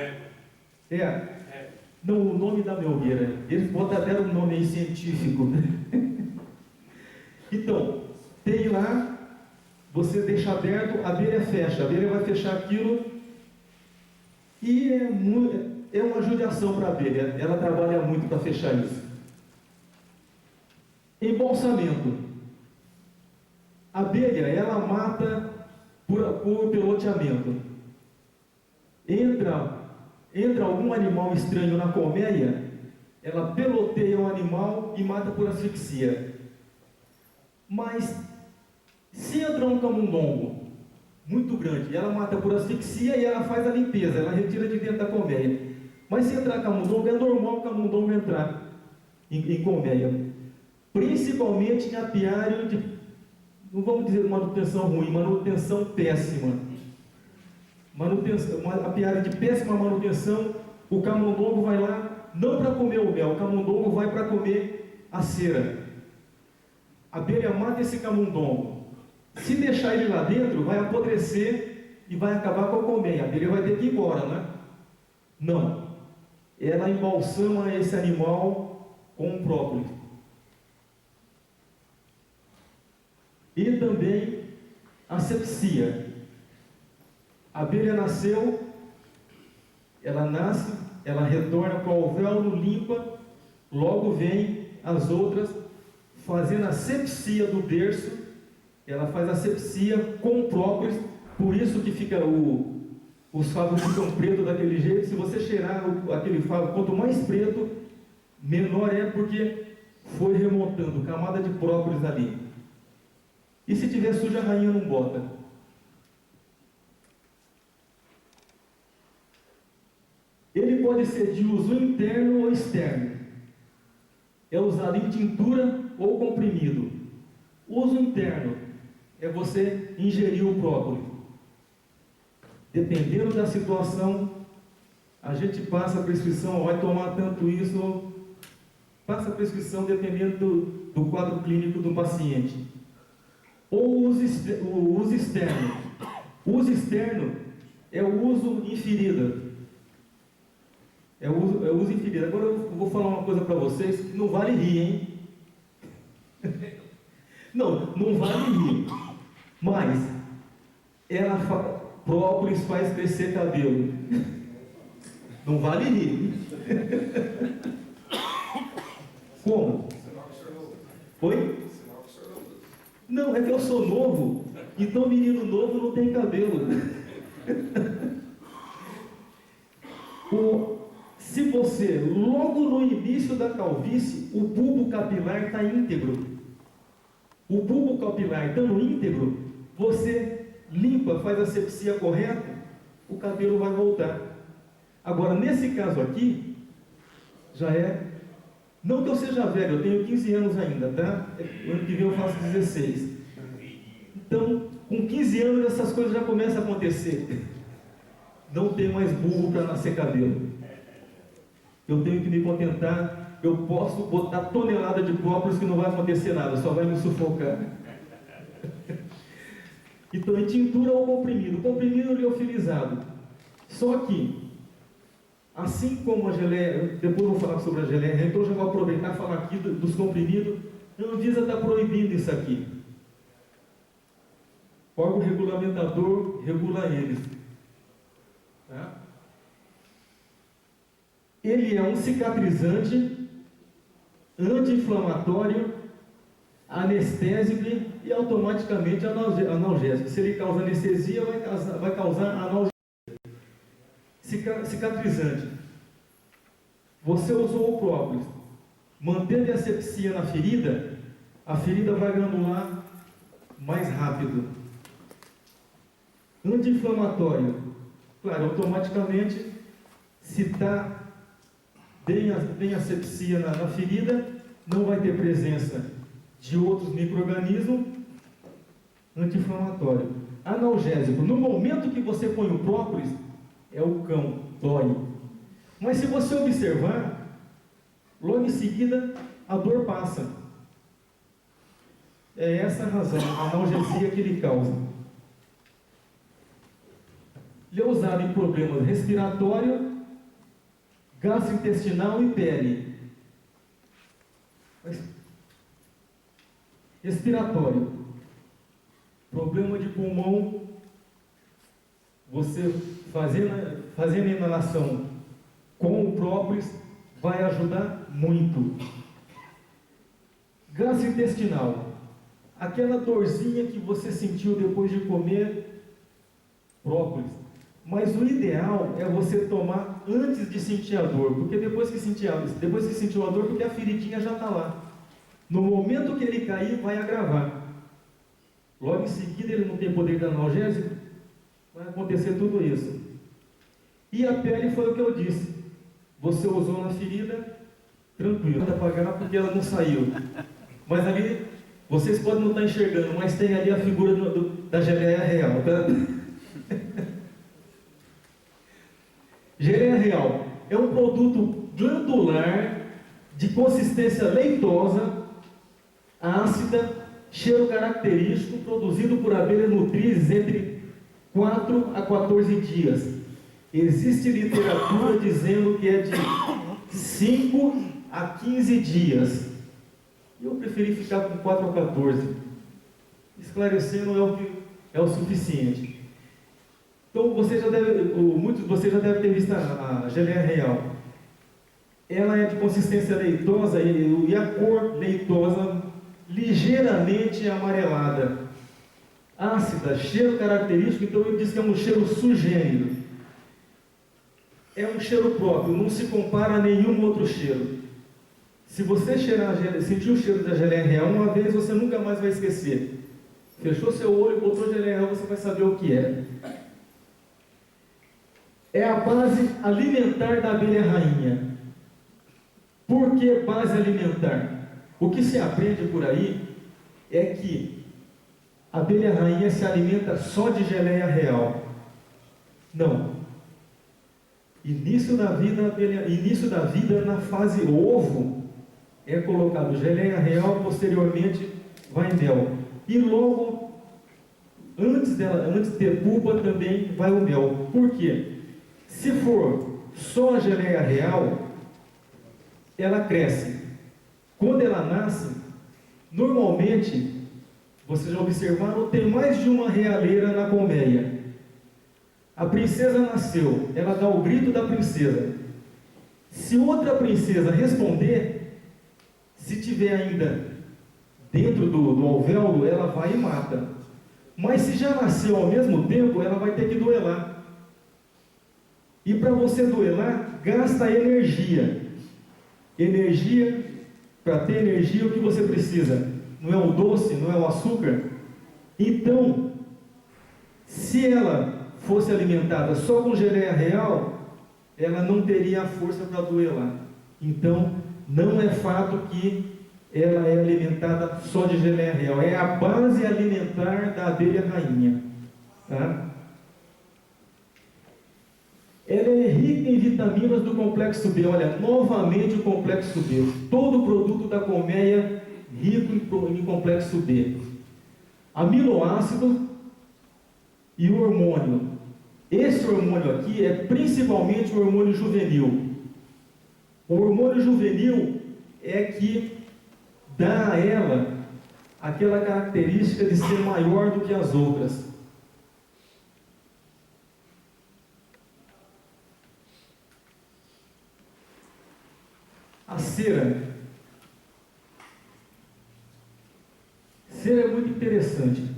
Não, o nome da melgueira. Eles deram um nome aí científico. Então, tem lá você deixa aberto, a abelha fecha, a abelha vai fechar aquilo, e é uma judiação para a abelha, ela trabalha muito para fechar isso. Embalsamento. A abelha, ela mata por peloteamento. Entra algum animal estranho na colmeia, ela peloteia o animal e mata por asfixia. Mas, se entra um camundongo muito grande, ela mata por asfixia e ela faz a limpeza, ela retira de dentro da colmeia. Mas se entrar camundongo, é normal o camundongo entrar em colmeia. Principalmente em apiário de, não vamos dizer manutenção ruim, manutenção péssima. Apiário de péssima manutenção, o camundongo vai lá, não para comer o mel, o camundongo vai para comer a cera. A abelha mata esse camundongo. Se deixar ele lá dentro, vai apodrecer e vai acabar com a colmeia. A abelha vai ter que ir embora, né? Não. Ela embalsama esse animal com um própolis. E também asepsia. A abelha nasceu, ela nasce, ela retorna para o alvéolo, limpa, logo vem as outras, fazendo a sepsia do berço, ela faz a sepsia com própolis, por isso que fica os favos ficam pretos daquele jeito. Se você cheirar aquele favo, quanto mais preto, menor é, porque foi remontando camada de própolis ali. E se tiver suja, a rainha não bota. Ele pode ser de uso interno ou externo. É usado em tintura ou comprimido. Uso interno é você ingerir o própolis. Dependendo da situação, a gente passa a prescrição, vai tomar tanto isso, passa a prescrição dependendo do quadro clínico do paciente. Ou o uso externo. O uso externo é o uso em ferida. É o uso em ferida. Agora eu vou falar uma coisa para vocês que não vale rir, hein? Não vale rir. Mas própolis faz crescer cabelo. Não vale rir. Como? Oi? Não, é que eu sou novo, então menino novo não tem cabelo. Se você, logo no início da calvície, o bulbo capilar está íntegro. O bulbo capilar estando íntegro, você limpa, faz a sepsia correta, o cabelo vai voltar. Agora, nesse caso aqui, já é... Não que eu seja velho, eu tenho 15 anos ainda, tá? O ano que vem eu faço 16. Então, com 15 anos essas coisas já começam a acontecer. Não tem mais burro para nascer cabelo. Eu tenho que me contentar, eu posso botar tonelada de própolis que não vai acontecer nada, só vai me sufocar. Então, em tintura ou comprimido. Comprimido liofilizado. Só que, assim como a geleia, depois eu vou falar sobre a geleia, então eu já vou aproveitar e falar aqui dos comprimidos. A Anvisa está proibindo isso aqui. O órgão regulamentador regula eles. Tá? Ele é um cicatrizante, anti-inflamatório, anestésico e automaticamente analgésico. Se ele causa anestesia, vai causar analgesia. Cicatrizante. Você usou o própolis, manteve a sepsia na ferida, a ferida vai granular mais rápido. Anti-inflamatório. Claro, automaticamente, se está bem a sepsia na ferida, não vai ter presença de outros micro-organismos. Anti-inflamatório. Analgésico. No momento que você põe o própolis, é o cão, dói. Mas se você observar, logo em seguida a dor passa. É essa a razão, a analgesia que ele causa. Ele é usado em problemas respiratórios, gastrointestinal e pele. Respiratório. problema de pulmão, você fazendo inalação com o própolis vai ajudar muito. Gastrointestinal, aquela dorzinha que você sentiu depois de comer própolis. Mas o ideal é você tomar antes de sentir a dor, porque depois que sentiu a dor, porque a feridinha já está lá. No momento que ele cair, vai agravar. Logo em seguida, ele não tem poder de analgésico, vai acontecer tudo isso. E a pele foi o que eu disse. Você usou na ferida, tranquilo, para pagar porque ela não saiu. Mas ali, vocês podem não estar enxergando, mas tem ali a figura da geleia real, tá? Geleia real é um produto glandular de consistência leitosa, ácida, cheiro característico, produzido por abelhas nutrizes entre 4 a 14 dias. Existe literatura dizendo que é de 5 a 15 dias. Eu preferi ficar com 4 a 14. Esclarecendo é o suficiente. Então, muitos de vocês já devem ter visto a geleia real. Ela é de consistência leitosa e a cor leitosa ligeiramente amarelada. Ácida, cheiro característico, então eu disse que é um cheiro sugênido. É um cheiro próprio, não se compara a nenhum outro cheiro. Se você sentir o cheiro da geleia real uma vez, você nunca mais vai esquecer. Fechou seu olho, botou geleia real, você vai saber o que é. É a base alimentar da abelha rainha. Por que base alimentar? O que se aprende por aí é que a abelha rainha se alimenta só de geleia real. Não. Início da vida na fase ovo é colocado geleia real, posteriormente vai mel. E logo, antes de ter pupa, também vai o mel. Por quê? Se for só a geleia real, ela cresce. Quando ela nasce, normalmente, vocês já observaram, tem mais de uma realeira na colmeia. A princesa nasceu, ela dá o grito da princesa. Se outra princesa responder, se tiver ainda dentro do alvéolo, ela vai e mata. Mas se já nasceu ao mesmo tempo, ela vai ter que duelar. E para você duelar, gasta energia. Para ter energia, o que você precisa? Não é o doce, não é o açúcar? Então, se ela fosse alimentada só com geleia real, ela não teria a força para duelar. Então, não é fato que ela é alimentada só de geleia real. É a base alimentar da abelha rainha. Tá? Ela é rica em vitaminas do complexo B. Olha, novamente o complexo B. Todo produto da colmeia rico em complexo B. Aminoácido e o hormônio. Esse hormônio aqui é principalmente o hormônio juvenil. O hormônio juvenil é que dá a ela aquela característica de ser maior do que as outras. A cera. Cera é muito interessante.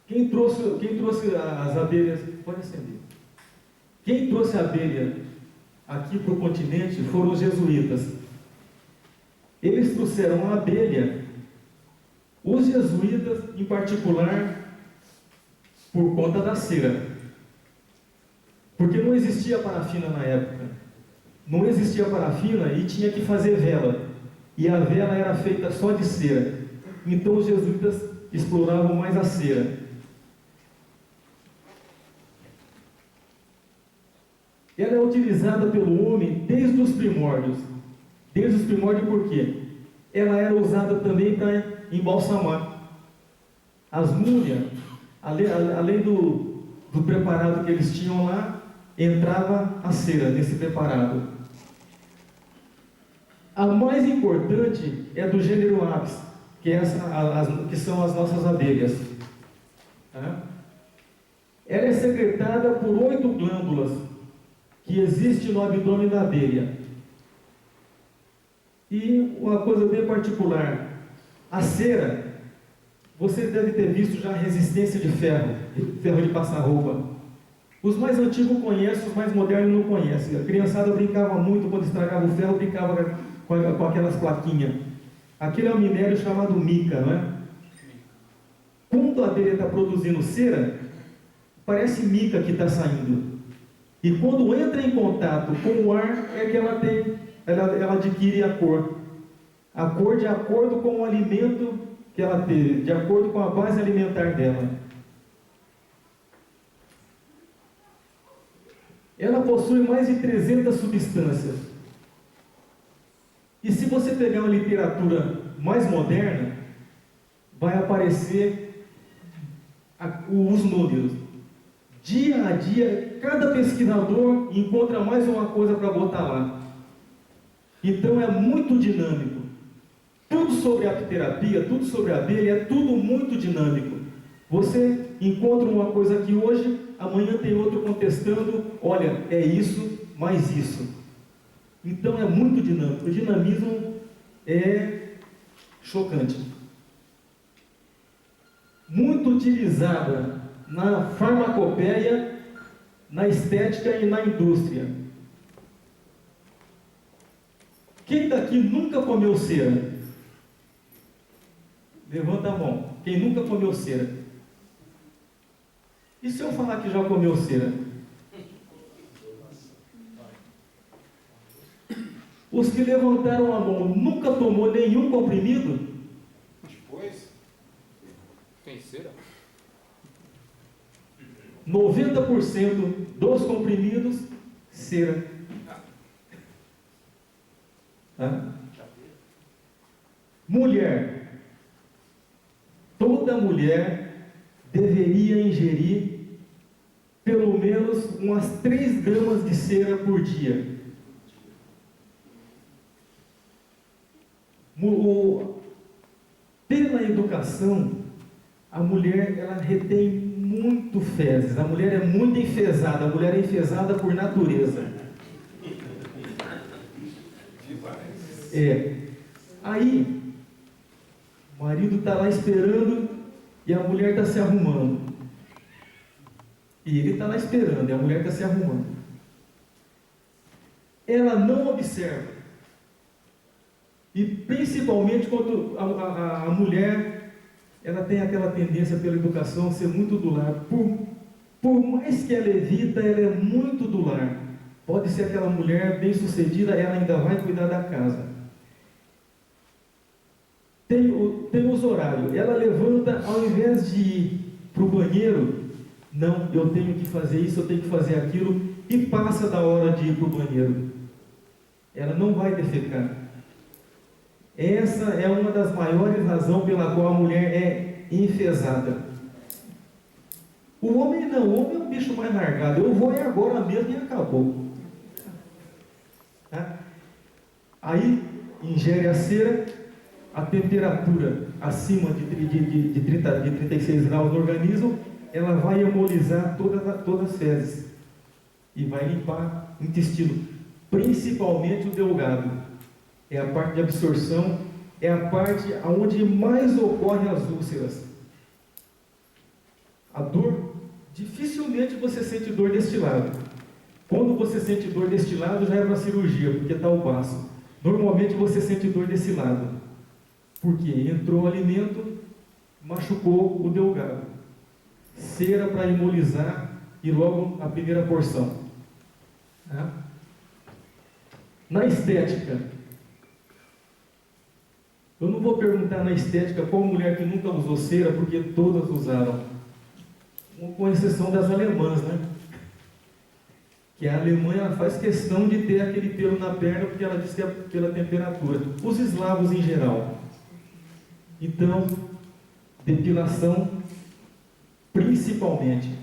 Quem trouxe as abelhas, pode acender. Quem trouxe a abelha aqui para o continente foram os jesuítas. Eles trouxeram a abelha, os jesuítas em particular, por conta da cera. Porque não existia parafina na época. Não existia parafina e tinha que fazer vela. E a vela era feita só de cera. Então os jesuítas exploravam mais a cera. Ela é utilizada pelo homem desde os primórdios. Desde os primórdios por quê? Ela era usada também para embalsamar. As múmias, além do preparado que eles tinham lá, entrava a cera nesse preparado. A mais importante é do gênero Apis, que são as nossas abelhas. Tá? Ela é secretada por 8 glândulas que existem no abdômen da abelha. E uma coisa bem particular, a cera, você deve ter visto já a resistência de ferro de passar roupa. Os mais antigos conhecem, os mais modernos não conhecem. A criançada brincava muito, quando estragava o ferro, brincava com aquelas plaquinhas. Aquele é um minério chamado mica, não é? Quando a abelha está produzindo cera, parece mica que está saindo. E quando entra em contato com o ar, é que ela adquire a cor. A cor de acordo com o alimento que ela teve, de acordo com a base alimentar dela. Ela possui mais de 300 substâncias. E se você pegar uma literatura mais moderna, vai aparecer os números. Dia a dia, cada pesquisador encontra mais uma coisa para botar lá. Então é muito dinâmico. Tudo sobre a apiterapia, tudo sobre a abelha, é tudo muito dinâmico. Você encontra uma coisa aqui hoje, amanhã tem outro contestando, olha, é isso, mais isso. Então é muito dinâmico. O dinamismo é chocante. Muito utilizada na farmacopeia, na estética e na indústria. Quem daqui nunca comeu cera? Levanta a mão. Quem nunca comeu cera? E se eu falar que já comeu cera? Os que levantaram a mão nunca tomou nenhum comprimido?
Depois, tem cera?
90% dos comprimidos, cera. Tá? Mulher. Toda mulher deveria ingerir pelo menos umas 3 gramas de cera por dia. Pela educação, a mulher ela retém muito fezes. A mulher é muito enfesada. A mulher é enfesada por natureza. Aí, o marido está lá esperando e a mulher está se arrumando. E ele está lá esperando e a mulher está se arrumando. Ela não observa. E principalmente quando a mulher, ela tem aquela tendência pela educação a ser muito do lar. Por mais que ela evita, ela é muito do lar. Pode ser aquela mulher bem sucedida, ela ainda vai cuidar da casa. Tem os horários. Ela levanta, ao invés de ir para o banheiro, não, eu tenho que fazer isso, eu tenho que fazer aquilo, e passa da hora de ir para o banheiro. Ela não vai defecar. Essa é uma das maiores razões pela qual a mulher é enfesada. O homem não, o homem é um bicho mais largado. Eu vou agora mesmo e acabou. Tá? Aí ingere a cera, a temperatura acima de 36 graus no organismo, ela vai hemolizar todas as fezes e vai limpar o intestino, principalmente o delgado. É a parte de absorção, é a parte onde mais ocorrem as úlceras. A dor, dificilmente você sente dor deste lado. Quando você sente dor deste lado, já é para cirurgia, porque está o baço. Normalmente você sente dor desse lado, porque entrou o alimento, machucou o delgado. Cera para hemolizar e logo a primeira porção. Tá? Na estética, eu não vou perguntar na estética qual mulher que nunca usou cera, porque todas usaram, com exceção das alemãs, né? Que a Alemanha faz questão de ter aquele pelo na perna, porque ela diz que é pela temperatura. Os eslavos em geral. Então, depilação, principalmente,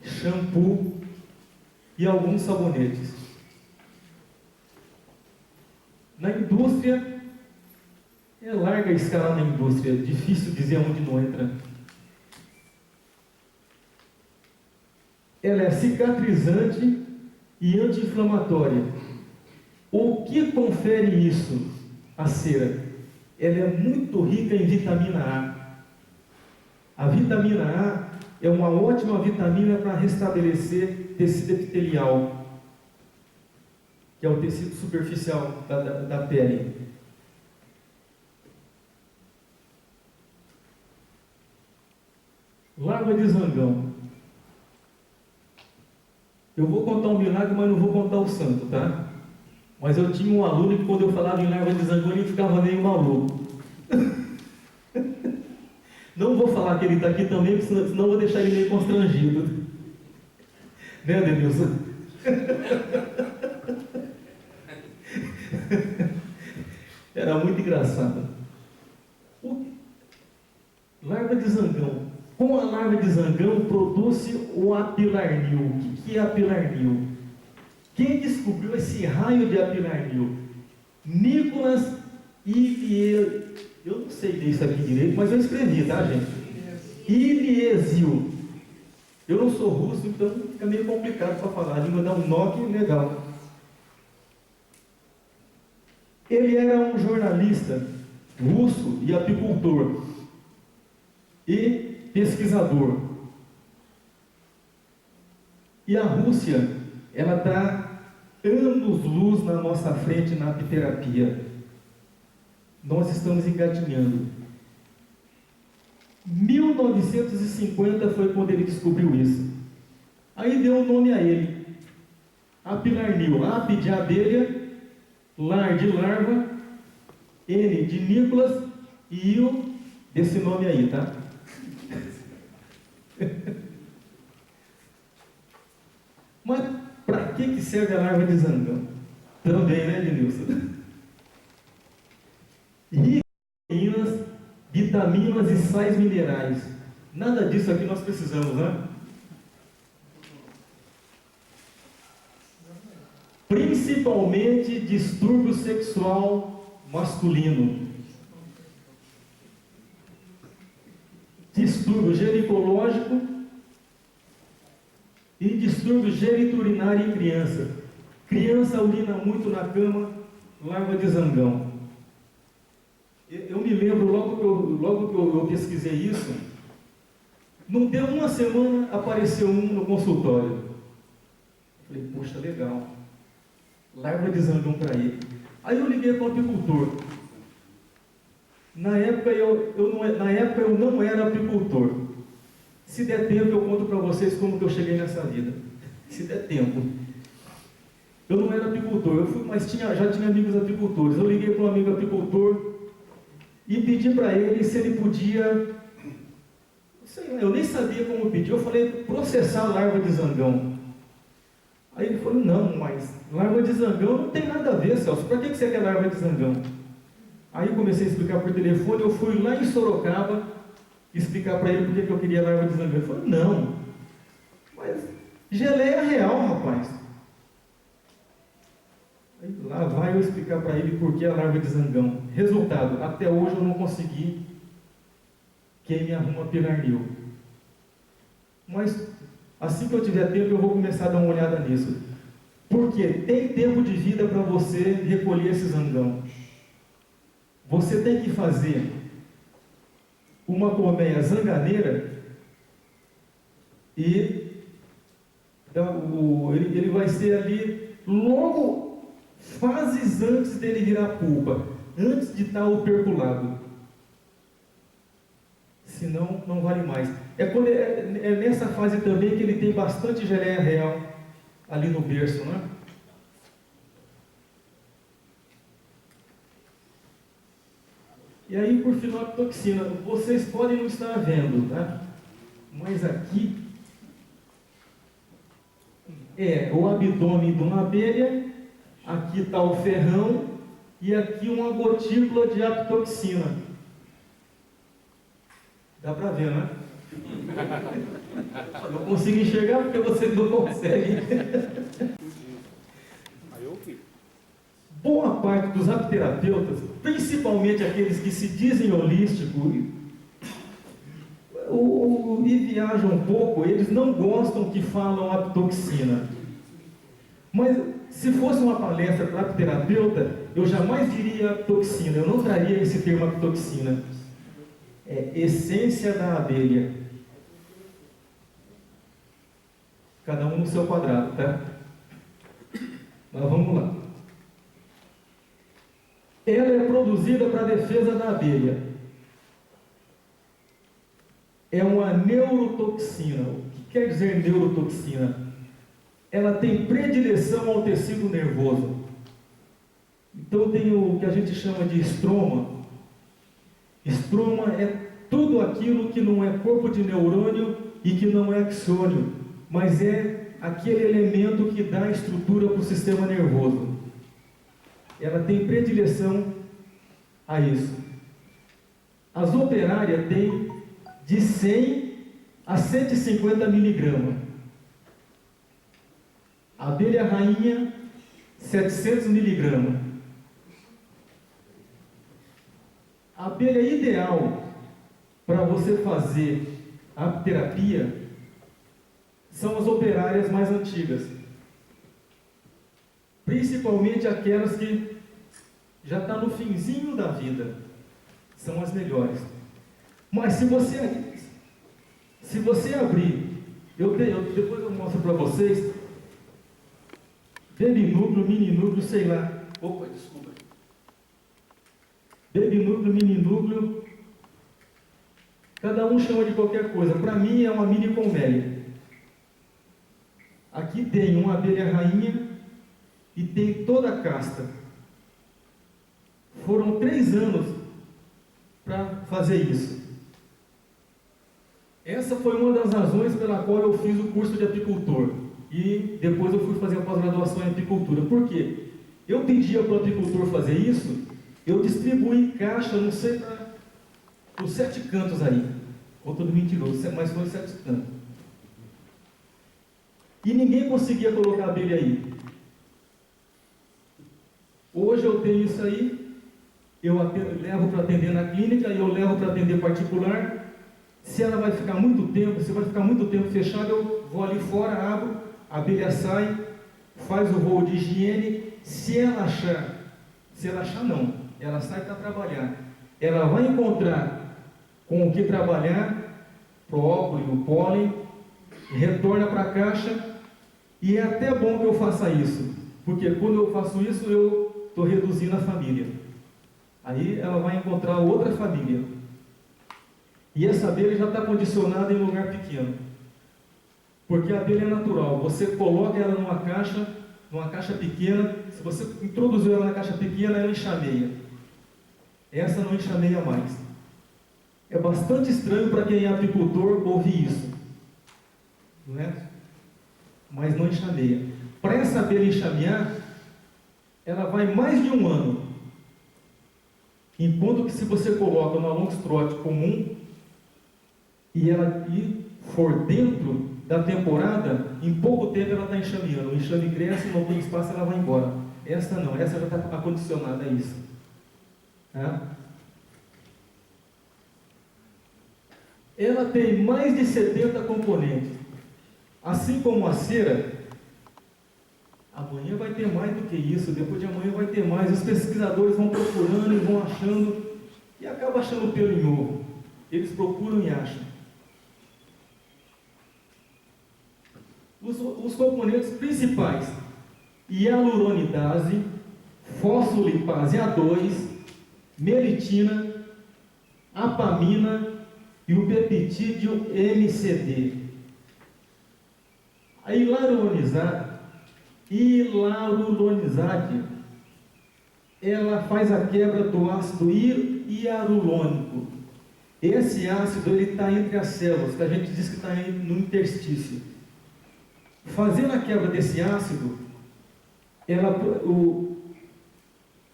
shampoo e alguns sabonetes. Na indústria, é larga a escala na indústria, difícil dizer onde não entra. ela é cicatrizante e anti-inflamatória. O que confere isso? A cera. Ela é muito rica em vitamina A. A vitamina A é uma ótima vitamina para restabelecer tecido epitelial, que é o tecido superficial da pele. Larva de zangão. Eu vou contar um milagre, mas não vou contar o santo, tá? Mas eu tinha um aluno que quando eu falava em larva de zangão, ele ficava meio maluco. Não vou falar que ele está aqui também, porque senão eu vou deixar ele meio constrangido. Né, Denilson? Era muito engraçado. Larva de zangão. Com a larva de zangão produz-se o apilarnil. O que é apilarnil? Quem descobriu esse raio de apilarnil? Nicolas Iliesio. Eu não sei ler isso aqui direito, mas eu escrevi, tá, gente? Iliesio. Eu não sou russo, então fica meio complicado para falar. A língua dá um nó que legal. Ele era um jornalista russo e apicultor e pesquisador. E a Rússia, ela está anos-luz na nossa frente na apiterapia. Nós estamos engatinhando. 1950 foi quando ele descobriu isso. Aí deu o nome a ele. Apilarnil. Ap de abelha, lar de larva, N de Nicolas e il desse nome aí, tá? Mas para que serve a larva de zangão? Também, né, Denilson? Rica em proteínas, vitaminas e sais minerais. Nada disso aqui nós precisamos, né? Principalmente distúrbio sexual masculino. Distúrbio ginecológico e distúrbio geniturinário em criança. Criança urina muito na cama, larva de zangão. Eu me lembro, logo que eu pesquisei isso, não deu uma semana, apareceu um no consultório. Eu falei, poxa, legal. Larva de zangão para ele. Aí eu liguei para o apicultor. Na época eu não era apicultor. Se der tempo eu conto para vocês como que eu cheguei nessa vida. Se der tempo. Eu não era apicultor, mas já tinha amigos apicultores. Eu liguei para um amigo apicultor e pedi para ele se ele podia, sei lá, eu nem sabia como pedir. Eu falei, processar larva de zangão. Aí ele falou, não, mas larva de zangão não tem nada a ver, Celso. Para que você quer larva de zangão? Aí eu comecei a explicar por telefone. Eu fui lá em Sorocaba explicar para ele por que eu queria larva de zangão. Ele falou, não, mas geleia real, rapaz. Aí lá vai eu explicar para ele por que a larva de zangão. Resultado, até hoje eu não consegui quem me arruma apilarnil. Mas assim que eu tiver tempo eu vou começar a dar uma olhada nisso. Porque tem tempo de vida para você recolher esse zangão. Você tem que fazer uma colmeia zanganeira e ele vai ser ali logo fases antes dele virar pulpa, antes de estar operculado. Senão não vale mais. É nessa fase também que ele tem bastante geleia real ali no berço, né? E aí, por fitotoxina, vocês podem não estar vendo, tá? Mas aqui é o abdômen de uma abelha, aqui está o ferrão e aqui uma gotícula de apitoxina. Dá para ver, né? Eu consigo enxergar porque vocês não conseguem. Boa parte dos apiterapeutas, principalmente aqueles que se dizem holísticos, o viajam um pouco, eles não gostam que falam apitoxina. Mas se fosse uma palestra para apiterapeuta, eu jamais diria apitoxina, eu não traria esse termo apitoxina. É essência da abelha. Cada um no seu quadrado, tá? Mas vamos lá. Ela é produzida para a defesa da abelha. É uma neurotoxina. O que quer dizer neurotoxina? Ela tem predileção ao tecido nervoso. Então tem o que a gente chama de estroma. Estroma é tudo aquilo que não é corpo de neurônio e que não é axônio, mas é aquele elemento que dá estrutura para o sistema nervoso. Ela tem predileção a isso. As operárias têm de 100 a 150 miligramas. A abelha rainha, 700 miligramas. A abelha ideal para você fazer a terapia são as operárias mais antigas. Principalmente aquelas que já estão no finzinho da vida. São as melhores. Mas se você abrir, depois eu mostro para vocês, baby núcleo, mini núcleo, sei lá. Opa, desculpa. Baby núcleo, mini núcleo. Cada um chama de qualquer coisa. Para mim é uma mini colmeia. Aqui tem uma abelha rainha e tem toda a casta. Foram 3 anos para fazer isso. Essa foi uma das razões pela qual eu fiz o curso de apicultor. E depois eu fui fazer a pós-graduação em apicultura. Por quê? Eu pedia para o apicultor fazer isso, eu distribuí caixa, não sei, para os 7 cantos aí. Ou todo mentiroso, mas foi 7 cantos. E ninguém conseguia colocar a abelha aí. Hoje eu tenho isso aí, eu levo para atender na clínica, eu levo para atender particular. Se ela vai ficar muito tempo, se vai ficar muito tempo fechada, eu vou ali fora, abro, a abelha sai, faz o rolo de higiene. Se ela achar não, ela sai para trabalhar. Ela vai encontrar com o que trabalhar, própolis, o pólen, retorna para a caixa, e é até bom que eu faça isso, porque quando eu faço isso, eu estou reduzindo a família. Aí ela vai encontrar outra família. E essa abelha já está condicionada em lugar pequeno. Porque a abelha é natural. Você coloca ela numa caixa pequena. Se você introduziu ela na caixa pequena, ela enxameia. Essa não enxameia mais. É bastante estranho para quem é apicultor ouvir isso. Não é? Mas não enxameia. Para essa abelha enxamear, ela vai mais de 1 ano. Enquanto que se você coloca numa Longstrot comum e ela for dentro da temporada, em pouco tempo ela está enxameando. O enxame cresce, não tem espaço, ela vai embora. Essa não, essa já está acondicionada a isso. Tá? Ela tem mais de 70 componentes. Assim como a cera, amanhã vai ter mais do que isso, depois de amanhã vai ter mais. Os pesquisadores vão procurando e vão achando, e acabam achando pelo em ovo. Eles procuram e acham. Os componentes principais: hialuronidase, fosfolipase A2, melitina, apamina e o peptídeo MCD. A hialuronidase, ela faz a quebra do ácido hialurônico. Esse ácido está entre as células, que a gente diz que está no interstício. Fazendo a quebra desse ácido,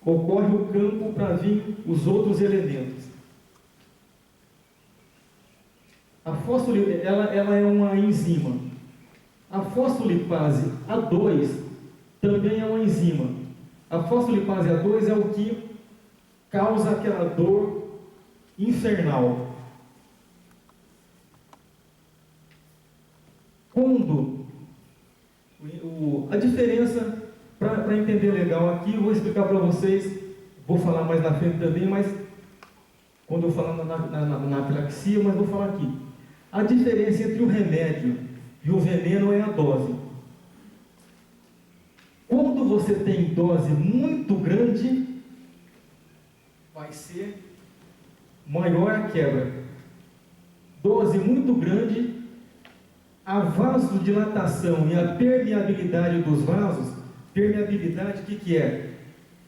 ocorre o campo para vir os outros elementos. A fosfolipase, ela é uma enzima. A fosfolipase A2 também é uma enzima. A fosfolipase A2 é o que causa aquela dor infernal. Quando a diferença, para entender legal aqui, eu vou explicar para vocês, vou falar mais na frente também, mas quando eu falar na afilaxia, mas vou falar aqui. A diferença entre o remédio e o veneno é a dose. Quando você tem dose muito grande, vai ser maior a quebra. Dose muito grande, a vasodilatação e a permeabilidade dos vasos. Permeabilidade, o que é?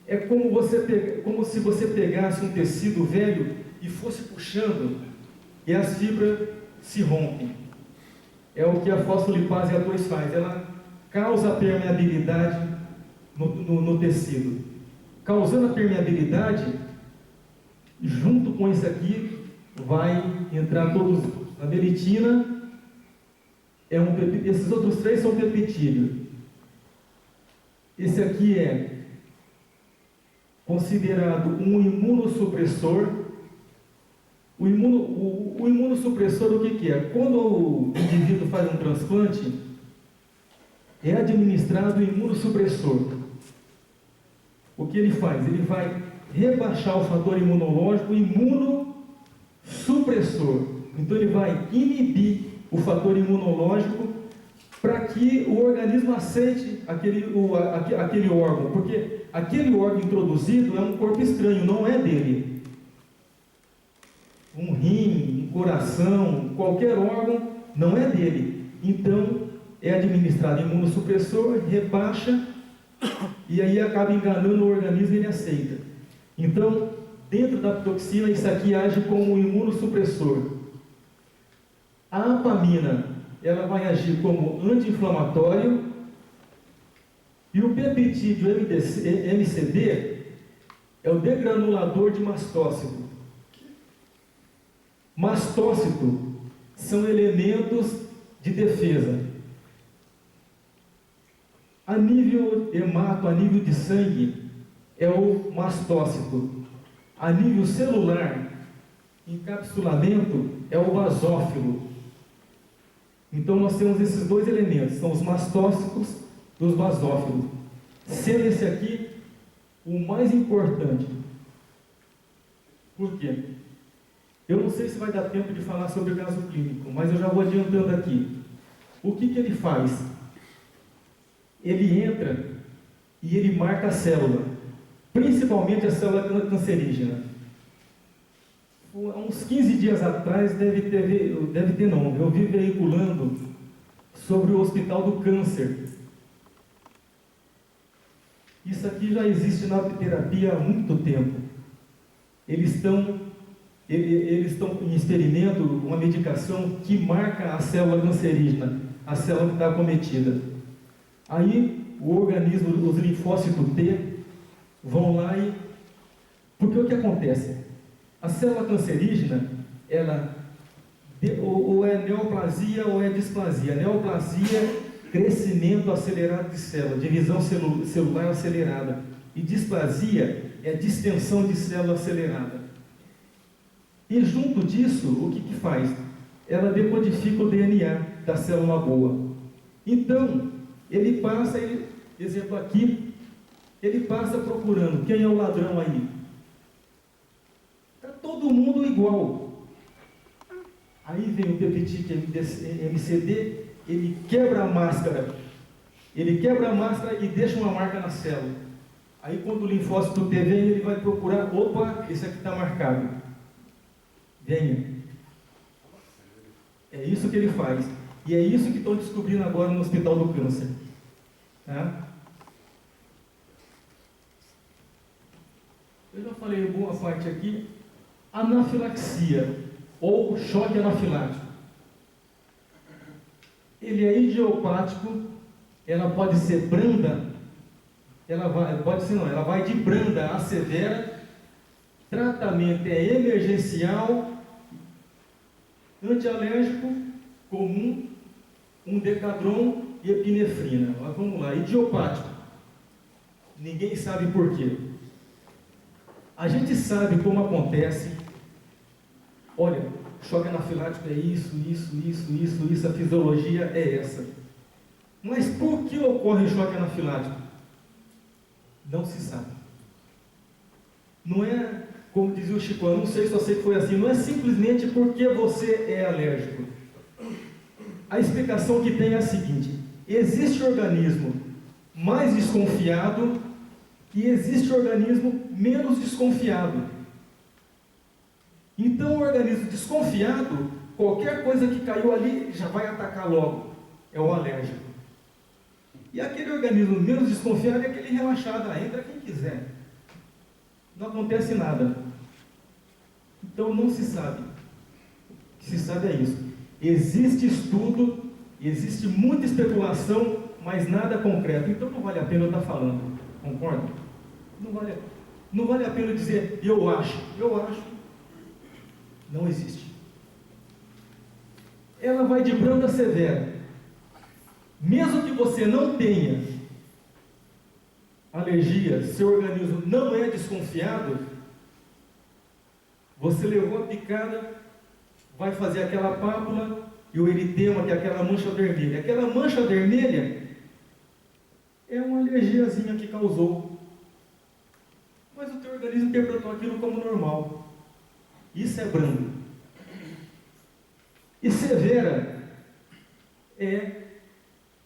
É como se você pegasse um tecido velho e fosse puxando e as fibras se rompem. É o que a fosfolipase A2 faz. Ela causa a permeabilidade no tecido. Causando a permeabilidade, junto com isso aqui, vai entrar todos. A melitina, esses outros três são peptídeos. Esse aqui é considerado um imunossupressor. O imunossupressor, o que é? Quando o indivíduo faz um transplante, é administrado o imunossupressor. O que ele faz? Ele vai rebaixar o fator imunológico, o imunossupressor. Então ele vai inibir o fator imunológico para que o organismo aceite aquele órgão, porque aquele órgão introduzido é um corpo estranho, não é dele. Um rim, um coração, qualquer órgão não é dele. Então é administrado imunossupressor, rebaixa e aí acaba enganando o organismo e ele aceita. Então, dentro da toxina, isso aqui age como um imunossupressor. A apamina, ela vai agir como anti-inflamatório, e o peptídeo MCD é o degranulador de mastócito. Mastócito são elementos de defesa. A nível hemato, a nível de sangue, é o mastócito. A nível celular, encapsulamento, é o basófilo. Então nós temos esses dois elementos, são os mastócitos e os basófilos. Sendo esse aqui o mais importante. Por quê? Eu não sei se vai dar tempo de falar sobre o caso clínico, mas eu já vou adiantando aqui. O que ele faz? Ele entra e ele marca a célula, principalmente a célula cancerígena. Há uns 15 dias atrás, eu vi veiculando sobre o Hospital do Câncer. Isso aqui já existe na terapia há muito tempo. Eles estão em experimento uma medicação que marca a célula cancerígena, a célula que está acometida. Aí o organismo, os linfócitos T, vão lá e... Porque o que acontece? A célula cancerígena, ela ou é neoplasia ou é displasia. Neoplasia, crescimento acelerado de célula, divisão celular acelerada. E displasia é distensão de célula acelerada. E junto disso, o que faz? Ela decodifica o DNA da célula boa. Então, ele passa, exemplo aqui, ele passa procurando quem é o ladrão aí. Está todo mundo igual. Aí vem o peptídeo MCD, ele quebra a máscara. Ele quebra a máscara e deixa uma marca na célula. Aí quando o linfócito T vem, ele vai procurar, opa, esse aqui está marcado. Venha. É isso que ele faz. E é isso que estão descobrindo agora no Hospital do Câncer. Tá? Eu já falei boa parte aqui. Anafilaxia, ou choque anafilático. Ele é idiopático, ela pode ser branda, ela vai de branda a severa. Tratamento é emergencial, antialérgico comum, um decadron e epinefrina. Mas vamos lá, idiopático. Ninguém sabe por quê. A gente sabe como acontece. Olha, choque anafilático é isso, a fisiologia é essa. Mas por que ocorre o choque anafilático? Não se sabe. Não é, como dizia o Chico, eu não sei, só sei que foi assim, não é simplesmente porque você é alérgico. A explicação que tem é a seguinte: existe organismo mais desconfiado e existe organismo menos desconfiado. Então, o organismo desconfiado, qualquer coisa que caiu ali já vai atacar logo, é o alérgico. E aquele organismo menos desconfiado é aquele relaxado, entra quem quiser, não acontece nada. Então não se sabe. O que se sabe é isso: existe estudo, existe muita especulação, mas nada concreto. Então não vale a pena eu estar falando, concorda? Não vale a pena dizer eu acho. Não existe. Ela vai de branda a severa. Mesmo que você não tenha alergia, seu organismo não é desconfiado, você levou a picada, vai fazer aquela pápula e o eritema, que é aquela mancha vermelha. Aquela mancha vermelha é uma alergiazinha que causou. Mas o teu organismo interpretou aquilo como normal. Isso é brando. E severa é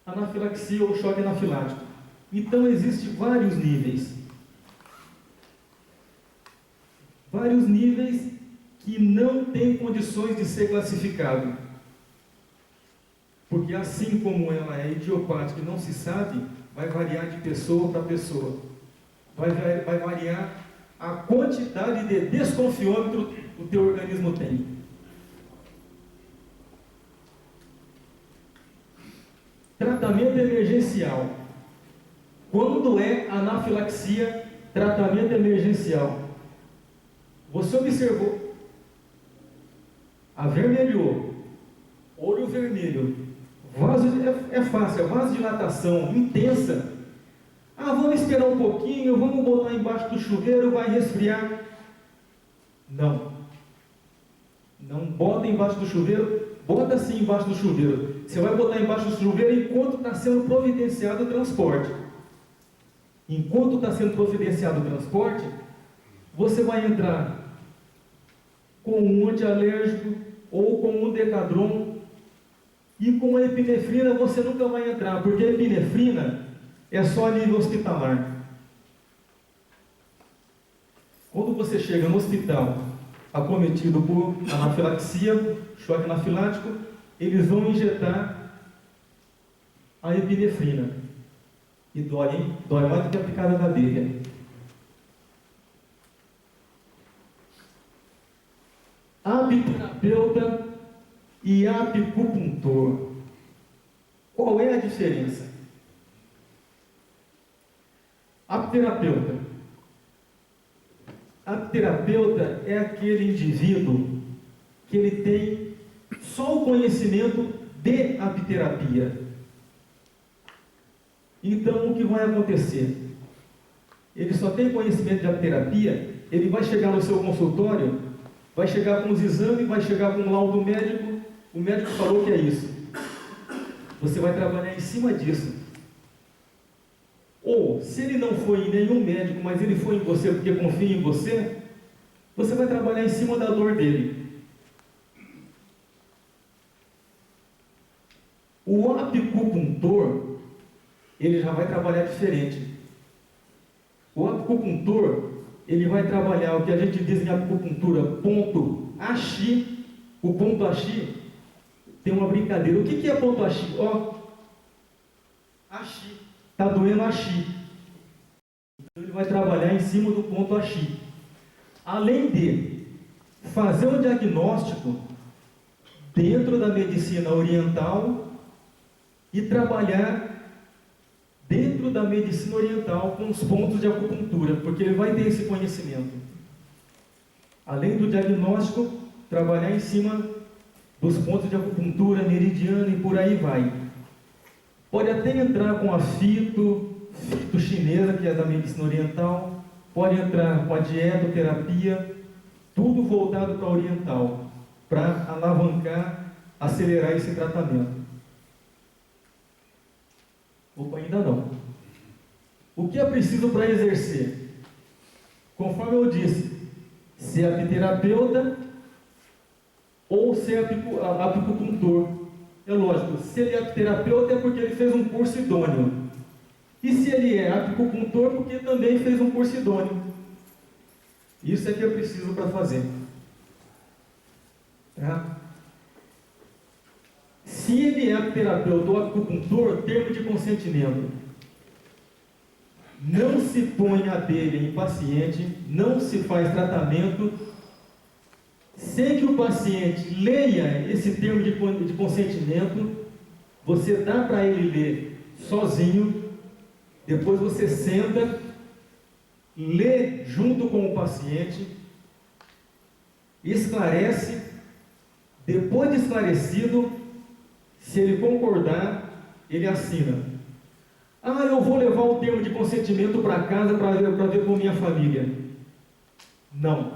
anafilaxia ou choque anafilático. Então existem vários níveis. Vários níveis que não têm condições de ser classificado. Porque assim como ela é idiopática e não se sabe, vai variar de pessoa para pessoa. Vai variar a quantidade de desconfiômetro o teu organismo tem. Tratamento emergencial. Quando é anafilaxia, tratamento emergencial. Você observou, avermelhou, olho vermelho, vaso, é fácil, é vasodilatação intensa. Vamos esperar um pouquinho, vamos botar embaixo do chuveiro, vai resfriar. Não bota embaixo do chuveiro, bota sim embaixo do chuveiro. Você vai botar embaixo do chuveiro enquanto está sendo providenciado o transporte. Enquanto está sendo providenciado o transporte, você vai entrar com um antialérgico ou com um decadron, e com a epinefrina você nunca vai entrar, porque a epinefrina é só a nível hospitalar. Quando você chega no hospital acometido por anafilaxia, choque anafilático, eles vão injetar a epinefrina. E dói, hein? Dói mais do que a picada da abelha. Apiterapeuta e apicupuntor. Qual é a diferença? Apiterapeuta. Apiterapeuta é aquele indivíduo que ele tem só o conhecimento de apiterapia. Então, o que vai acontecer? Ele só tem conhecimento de apiterapia, ele vai chegar no seu consultório, vai chegar com os exames, vai chegar com um laudo médico, o médico falou que é isso. Você vai trabalhar em cima disso. Ou, se ele não foi em nenhum médico, mas ele foi em você porque confia em você, você vai trabalhar em cima da dor dele. O apicupuntor, ele já vai trabalhar diferente. O apicupuntor, ele vai trabalhar o que a gente diz em apicultura, ponto axi. O ponto axi tem uma brincadeira. O que é ponto axi? Axi. Está doendo axi. Então ele vai trabalhar em cima do ponto axi. Além de fazer um diagnóstico dentro da medicina oriental e trabalhar dentro da medicina oriental com os pontos de acupuntura, porque ele vai ter esse conhecimento. Além do diagnóstico, trabalhar em cima dos pontos de acupuntura, meridiana e por aí vai. Pode até entrar com a fito chinesa, que é da medicina oriental, pode entrar com a dietoterapia, tudo voltado para a oriental. para alavancar, acelerar esse tratamento. Opa, ainda não. O que é preciso para exercer? Conforme eu disse, ser apiterapeuta ou ser apicultor. É lógico, se ele é apiterapeuta é porque ele fez um curso idôneo. E se ele é apicultor, porque também fez um curso idôneo. Isso é que eu preciso para fazer. Tá? Se ele é apiterapeuta ou apicultor, termo de consentimento. Não se põe abelha em paciente, não se faz tratamento sem que o paciente leia esse termo de consentimento. Você dá para ele ler sozinho, depois você senta, lê junto com o paciente, esclarece, depois de esclarecido, se ele concordar, ele assina. Ah, eu vou levar o termo de consentimento para casa para ver com minha família. Não.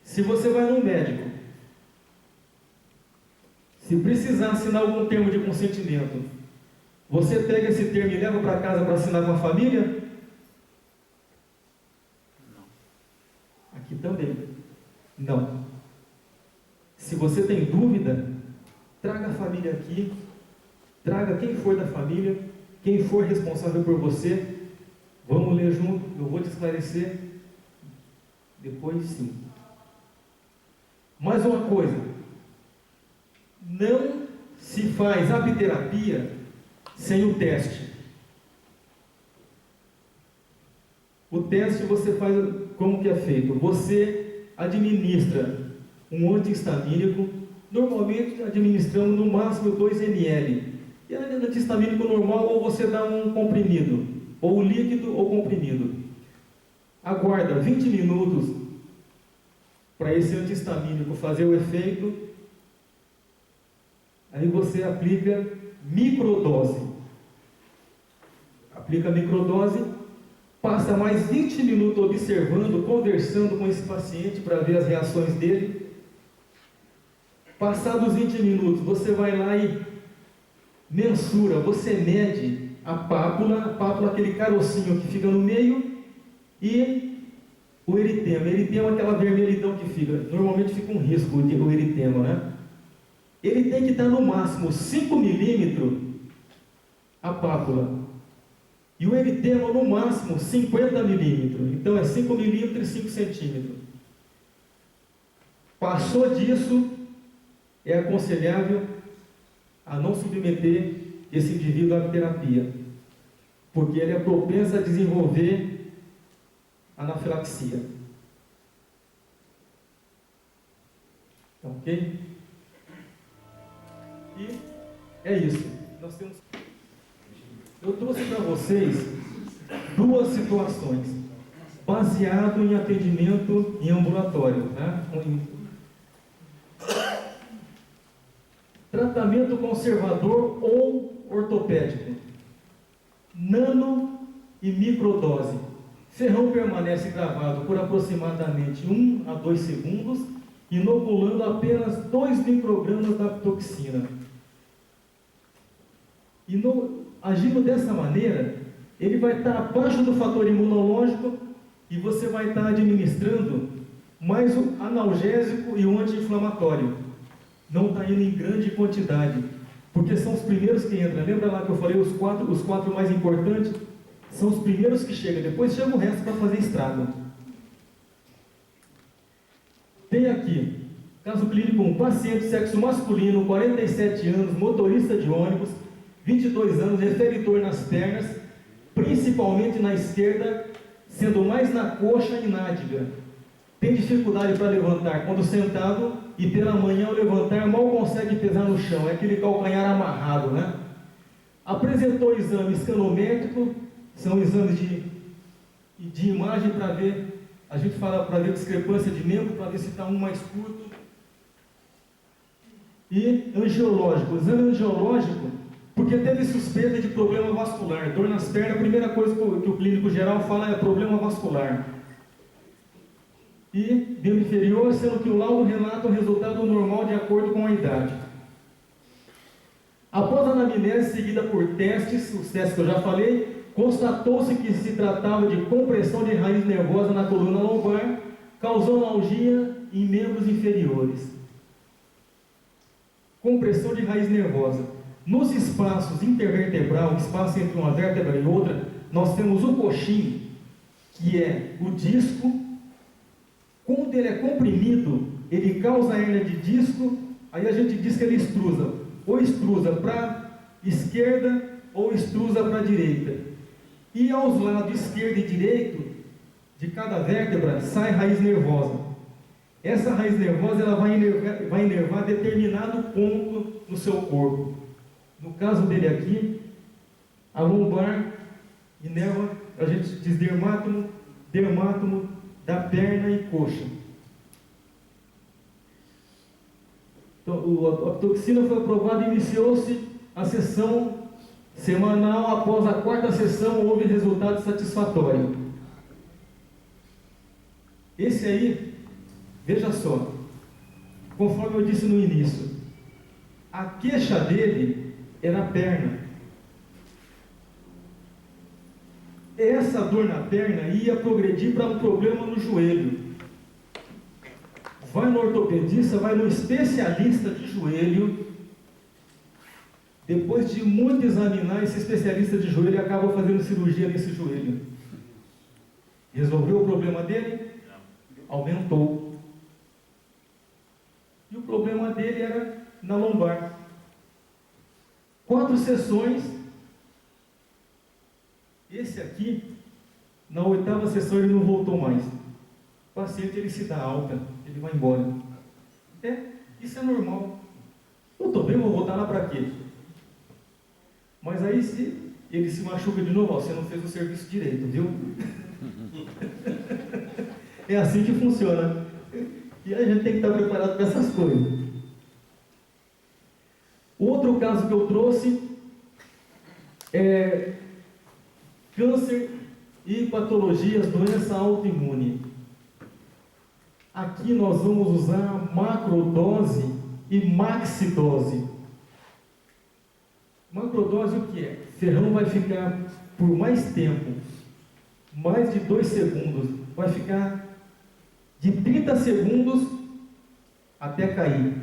Se você vai num médico, se precisar assinar algum termo de consentimento, você pega esse termo e leva para casa para assinar com a família? Não. Aqui também. Não. Se você tem dúvida, traga a família aqui, traga quem for da família, quem for responsável por você, vamos ler junto, eu vou te esclarecer, depois sim. Mais uma coisa, não se faz apiterapia sem o teste. O teste você faz, como que é feito? Você administra um antihistamínico, normalmente administramos no máximo 2 ml. E antihistamínico normal, ou você dá um comprimido, ou líquido ou comprimido. Aguarda 20 minutos para esse antihistamínico fazer o efeito. Aí você aplica microdose. Aplica microdose, passa mais 20 minutos observando, conversando com esse paciente para ver as reações dele. Passados 20 minutos, você vai lá e mensura, você mede a pápula, aquele carocinho que fica no meio, e o eritema. Eritema é aquela vermelhidão que fica, normalmente fica um risco o eritema, né? Ele tem que estar no máximo 5 milímetros a pápula, e o eritema no máximo 50 milímetros, então é 5 milímetros e 5 centímetros. Passou disso, é aconselhável a não submeter esse indivíduo à terapia, porque ele é propenso a desenvolver anafilaxia. Tá ok? E é isso. Eu trouxe para vocês 2 situações, baseado em atendimento em ambulatório, né? Tratamento conservador ou ortopédico, nano e microdose. Ferrão permanece gravado por aproximadamente 1 a 2 segundos, inoculando apenas 2 microgramas da toxina. Agindo dessa maneira, ele vai estar abaixo do fator imunológico e você vai estar administrando mais o analgésico e o anti-inflamatório. Não está indo em grande quantidade, porque são os primeiros que entram. Lembra lá que eu falei, os quatro mais importantes são os primeiros que chegam, depois chega o resto para fazer estrago. Tem aqui, caso clínico, um paciente sexo masculino, 47 anos, motorista de ônibus, 22 anos, referitor nas pernas, principalmente na esquerda, sendo mais na coxa e nádega. Tem dificuldade para levantar quando sentado, e pela manhã ao levantar mal consegue pesar no chão, é aquele calcanhar amarrado, né? Apresentou exame escanométrico, são exames de imagem para ver, a gente fala para ver discrepância de membro, para ver se está um mais curto. E angiológico, exame angiológico, porque teve suspeita de problema vascular, dor nas pernas, a primeira coisa que o clínico geral fala é problema vascular. e membro inferior, sendo que o laudo relata o resultado normal de acordo com a idade. Após a anamnese seguida por testes, os testes que eu já falei, constatou-se que se tratava de compressão de raiz nervosa na coluna lombar, causando algia em membros inferiores. Compressão de raiz nervosa. Nos espaços intervertebral, o espaço entre uma vértebra e outra, nós temos o coxim, que é o disco. Quando ele é comprimido, ele causa hérnia de disco, aí a gente diz que ele extrusa, ou extrusa para a esquerda, ou extrusa para a direita. E aos lados esquerdo e direito, de cada vértebra, sai raiz nervosa. Essa raiz nervosa ela vai inervar determinado ponto no seu corpo. No caso dele aqui, a lombar inerva, a gente diz dermátomo da perna e coxa. Então, a toxina foi aprovada e iniciou-se a sessão semanal. Após a 4ª sessão, houve resultado satisfatório. Esse aí, veja só, conforme eu disse no início, a queixa dele era a perna. Essa dor na perna ia progredir para um problema no joelho. Vai no ortopedista, vai no especialista de joelho. Depois de muito examinar, esse especialista de joelho acaba fazendo cirurgia nesse joelho. Resolveu o problema dele? Aumentou. E o problema dele era na lombar. 4 sessões. Esse aqui, na 8ª sessão, ele não voltou mais. O paciente, ele se dá alta, ele vai embora. Isso é normal. Eu estou bem, vou voltar lá para quê? Mas aí, se ele se machuca de novo, você não fez o serviço direito, viu? É assim que funciona. E a gente tem que estar preparado para essas coisas. Outro caso que eu trouxe é câncer e patologias, doença autoimune. Aqui nós vamos usar macrodose e maxidose. Macrodose o que é? Ferrão vai ficar por mais tempo, mais de 2 segundos, vai ficar de 30 segundos até cair.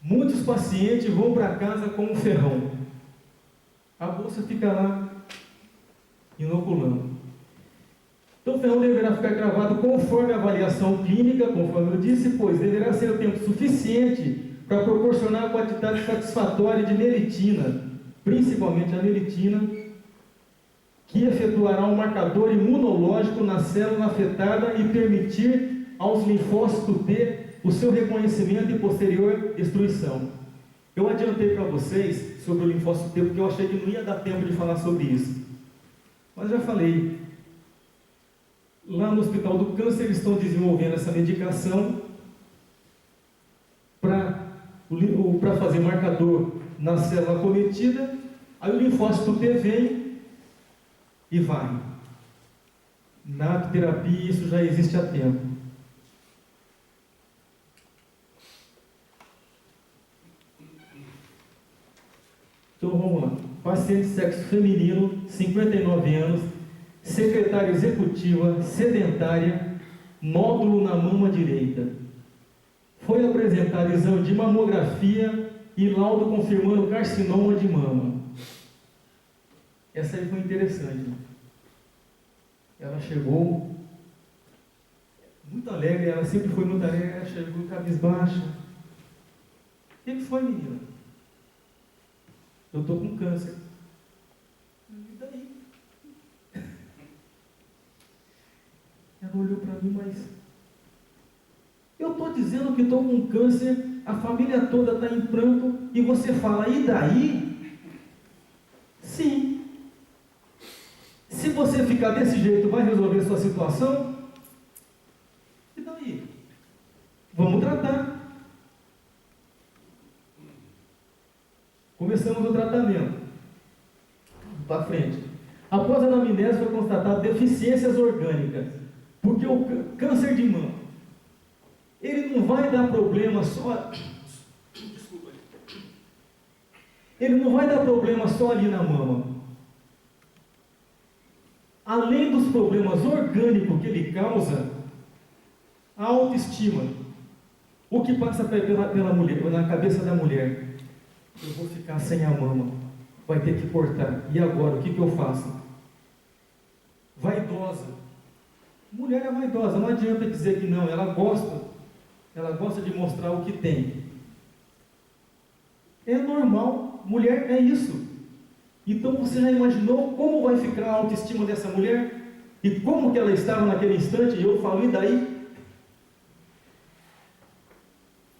Muitos pacientes vão para casa com um ferrão. A bolsa fica lá inoculando. Então o ferrão deverá ficar gravado conforme a avaliação clínica, conforme eu disse, pois deverá ser o tempo suficiente para proporcionar a quantidade satisfatória de neritina, principalmente a neritina, que efetuará um marcador imunológico na célula afetada e permitir aos linfócitos T o seu reconhecimento e posterior destruição. Eu adiantei para vocês sobre o linfócito T, porque eu achei que não ia dar tempo de falar sobre isso. Mas já falei. Lá no Hospital do Câncer, eles estão desenvolvendo essa medicação para fazer marcador na célula cometida. Aí o linfócito T vem e vai. Na apiterapia, isso já existe há tempo. Então vamos lá. Paciente de sexo feminino, 59 anos, secretária executiva, sedentária, nódulo na mama direita. Foi apresentado exame de mamografia e laudo confirmando carcinoma de mama. Essa aí foi interessante. Ela chegou muito alegre, ela sempre foi muito alegre, ela chegou cabisbaixa. O que foi, menina? Eu estou com câncer. E daí? Ela olhou para mim, mas eu estou dizendo que estou com câncer, a família toda está em pranto, e você fala, e daí? Sim. Se você ficar desse jeito, vai resolver sua situação? E daí? Vamos tratar. Começamos o tratamento. Para frente. Após a anamnese foi constatada deficiências orgânicas. Porque o câncer de mama, ele não vai dar problema só... Desculpa. Ele não vai dar problema só ali na mama. Além dos problemas orgânicos que ele causa, a autoestima. O que passa pela mulher, na cabeça da mulher? Eu vou ficar sem a mama. Vai ter que cortar. E agora, o que eu faço? Vaidosa. Mulher é vaidosa, não adianta dizer que não, ela gosta de mostrar o que tem. É normal, mulher é isso. Então você já imaginou como vai ficar a autoestima dessa mulher? E como que ela estava naquele instante? E eu falo, e daí?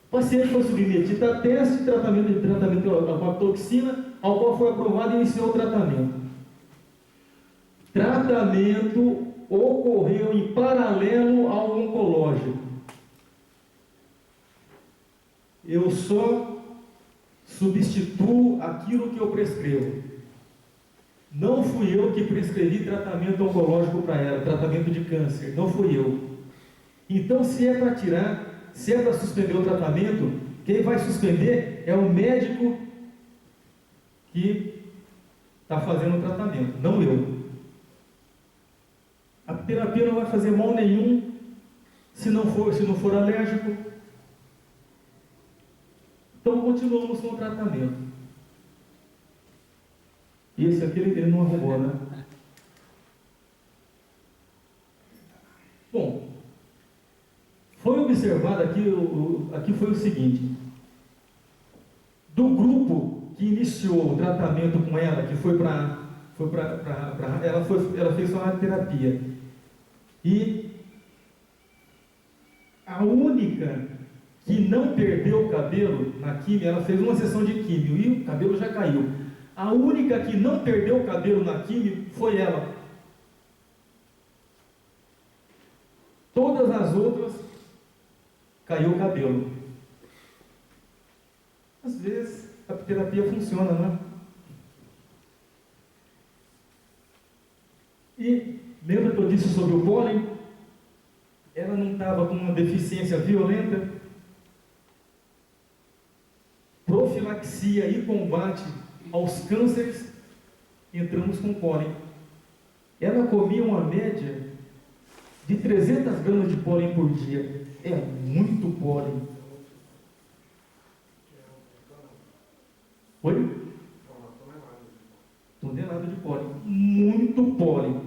O paciente foi submetido a teste de tratamento com a toxina, ao qual foi aprovado e iniciou o tratamento. Tratamento ocorreu em paralelo ao oncológico. Eu só substituo aquilo que eu prescrevo. Não fui eu que prescrevi tratamento oncológico para ela, tratamento de câncer, não fui eu. Então, se é para tirar, se é para suspender o tratamento, quem vai suspender é o médico que está fazendo o tratamento, não eu. A terapia não vai fazer mal nenhum se não for alérgico. Então continuamos com o tratamento. E esse aqui ele não arrumou, né? Bom, foi observado aqui foi o seguinte: do grupo que iniciou o tratamento com ela, que ela fez só a terapia. E a única que não perdeu o cabelo na químio, ela fez uma sessão de químio e o cabelo já caiu. A única que não perdeu o cabelo na químio foi ela. Todas as outras caiu o cabelo. Às vezes a terapia funciona, né? E lembra que eu disse sobre o pólen? Ela não estava com uma deficiência violenta. Profilaxia e combate aos cânceres, entramos com pólen. Ela comia uma média de 300 gramas de pólen por dia. É muito pólen. Oi? Tonelada de pólen. Muito pólen.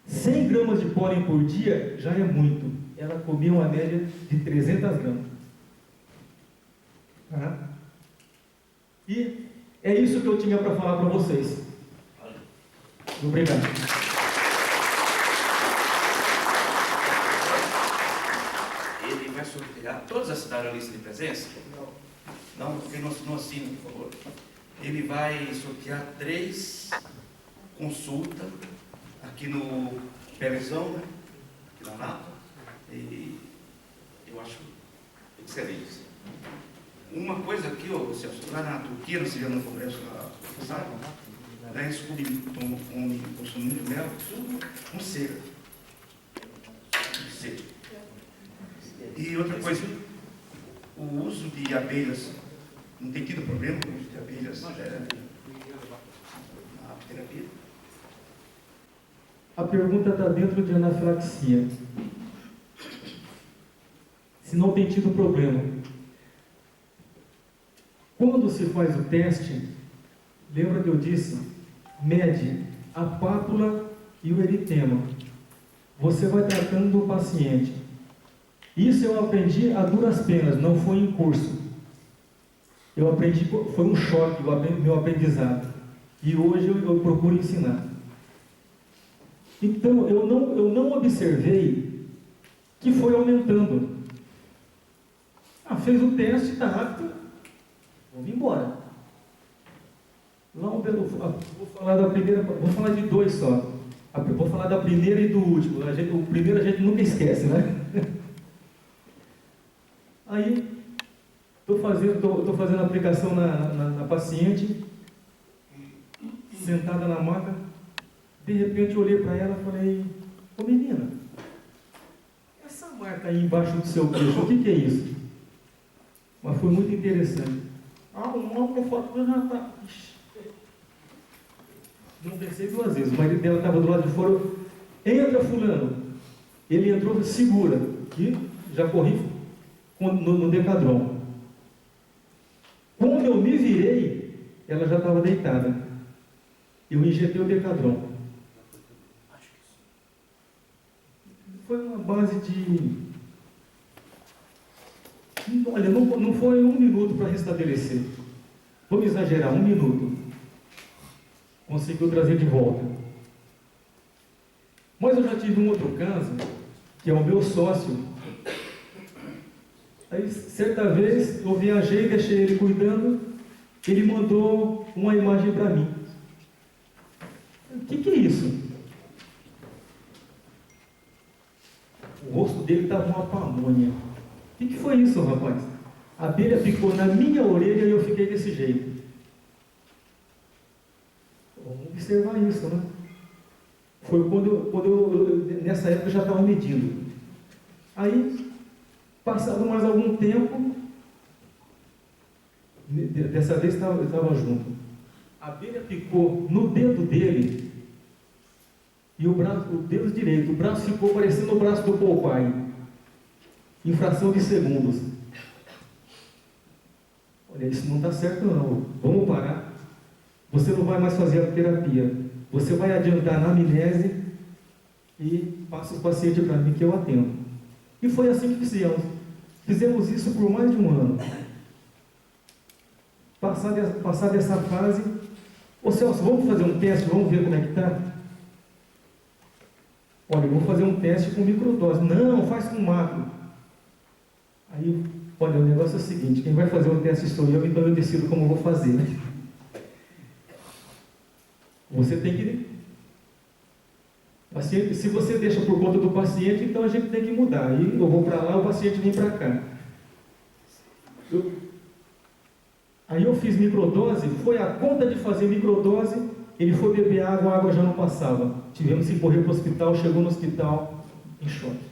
100 gramas de pólen por dia já é muito. Ela comia uma média de 300 gramas. Tá? E é isso que eu tinha para falar para vocês. Obrigado.
Ele vai sortear todas as cidades na lista de presença? Não, porque não assina, por favor. Ele vai sortear 3 consultas aqui no Pérezão, né? Aqui na Nata. E eu acho excelente. Uma coisa aqui, Celso, lá na Turquia, nós tivemos no congresso lá, sabe? Lá eles consumem mel, tudo com cera. E outra coisa, o uso de abelhas, não tem tido problema com o uso de abelhas na terapia?
A pergunta está dentro de anafilaxia. Se não tem tido problema. Quando se faz o teste, lembra que eu disse, mede a pápula e o eritema. Você vai tratando do paciente. Isso eu aprendi a duras penas, não foi em curso. Eu aprendi, foi um choque meu aprendizado. E hoje eu procuro ensinar. Então, eu não observei que foi aumentando. Fez o teste, está apto, vamos embora. Vou falar da primeira, vou falar de 2 só. Vou falar da primeira e do último. O primeiro a gente nunca esquece, né? Aí, estou fazendo a aplicação na paciente, sentada na maca. De repente, eu olhei para ela e falei: ô menina, marca aí embaixo do seu queixo, o que é isso? Mas foi muito interessante. Uma foto já está. Não pensei duas vezes, o marido dela estava do lado de fora. Entra fulano. Ele entrou, segura. E já corri no Decadron. Quando eu me virei, ela já estava deitada. Eu injetei o Decadron. Foi uma base de... Olha, não foi 1 minuto para restabelecer. Vamos exagerar, 1 minuto. Conseguiu trazer de volta. Mas eu já tive um outro caso, que é o meu sócio. Aí, certa vez, eu viajei, deixei ele cuidando, ele mandou uma imagem para mim. O que é isso? O rosto dele estava uma pamonha. O que foi isso, rapaz? A abelha picou na minha orelha e eu fiquei desse jeito. Vamos observar isso, né? Foi quando eu nessa época, eu já estava medindo. Aí, passado mais algum tempo, dessa vez eu estava junto. A abelha picou no dedo dele e o dedo direito, o braço ficou parecendo o braço do Popeye, em fração de segundos. Olha, isso não está certo não, vamos parar. Você não vai mais fazer a terapia, você vai adiantar na amnésia e passa os pacientes para mim que eu atendo. E foi assim que fizemos. Fizemos isso por mais de 1 ano. Passar dessa fase, ô Celso, vamos fazer um teste, vamos ver como é que está? Olha, eu vou fazer um teste com microdose. Não, faz com macro. Aí, olha, o negócio é o seguinte, quem vai fazer o teste sou eu, então eu decido como eu vou fazer. Você tem que... Paciente, se você deixa por conta do paciente, então a gente tem que mudar. Aí eu vou para lá, o paciente vem para cá. Aí eu fiz microdose, foi a conta de fazer microdose, ele foi beber água, a água já não passava. Tivemos que correr para o hospital, chegou no hospital em choque.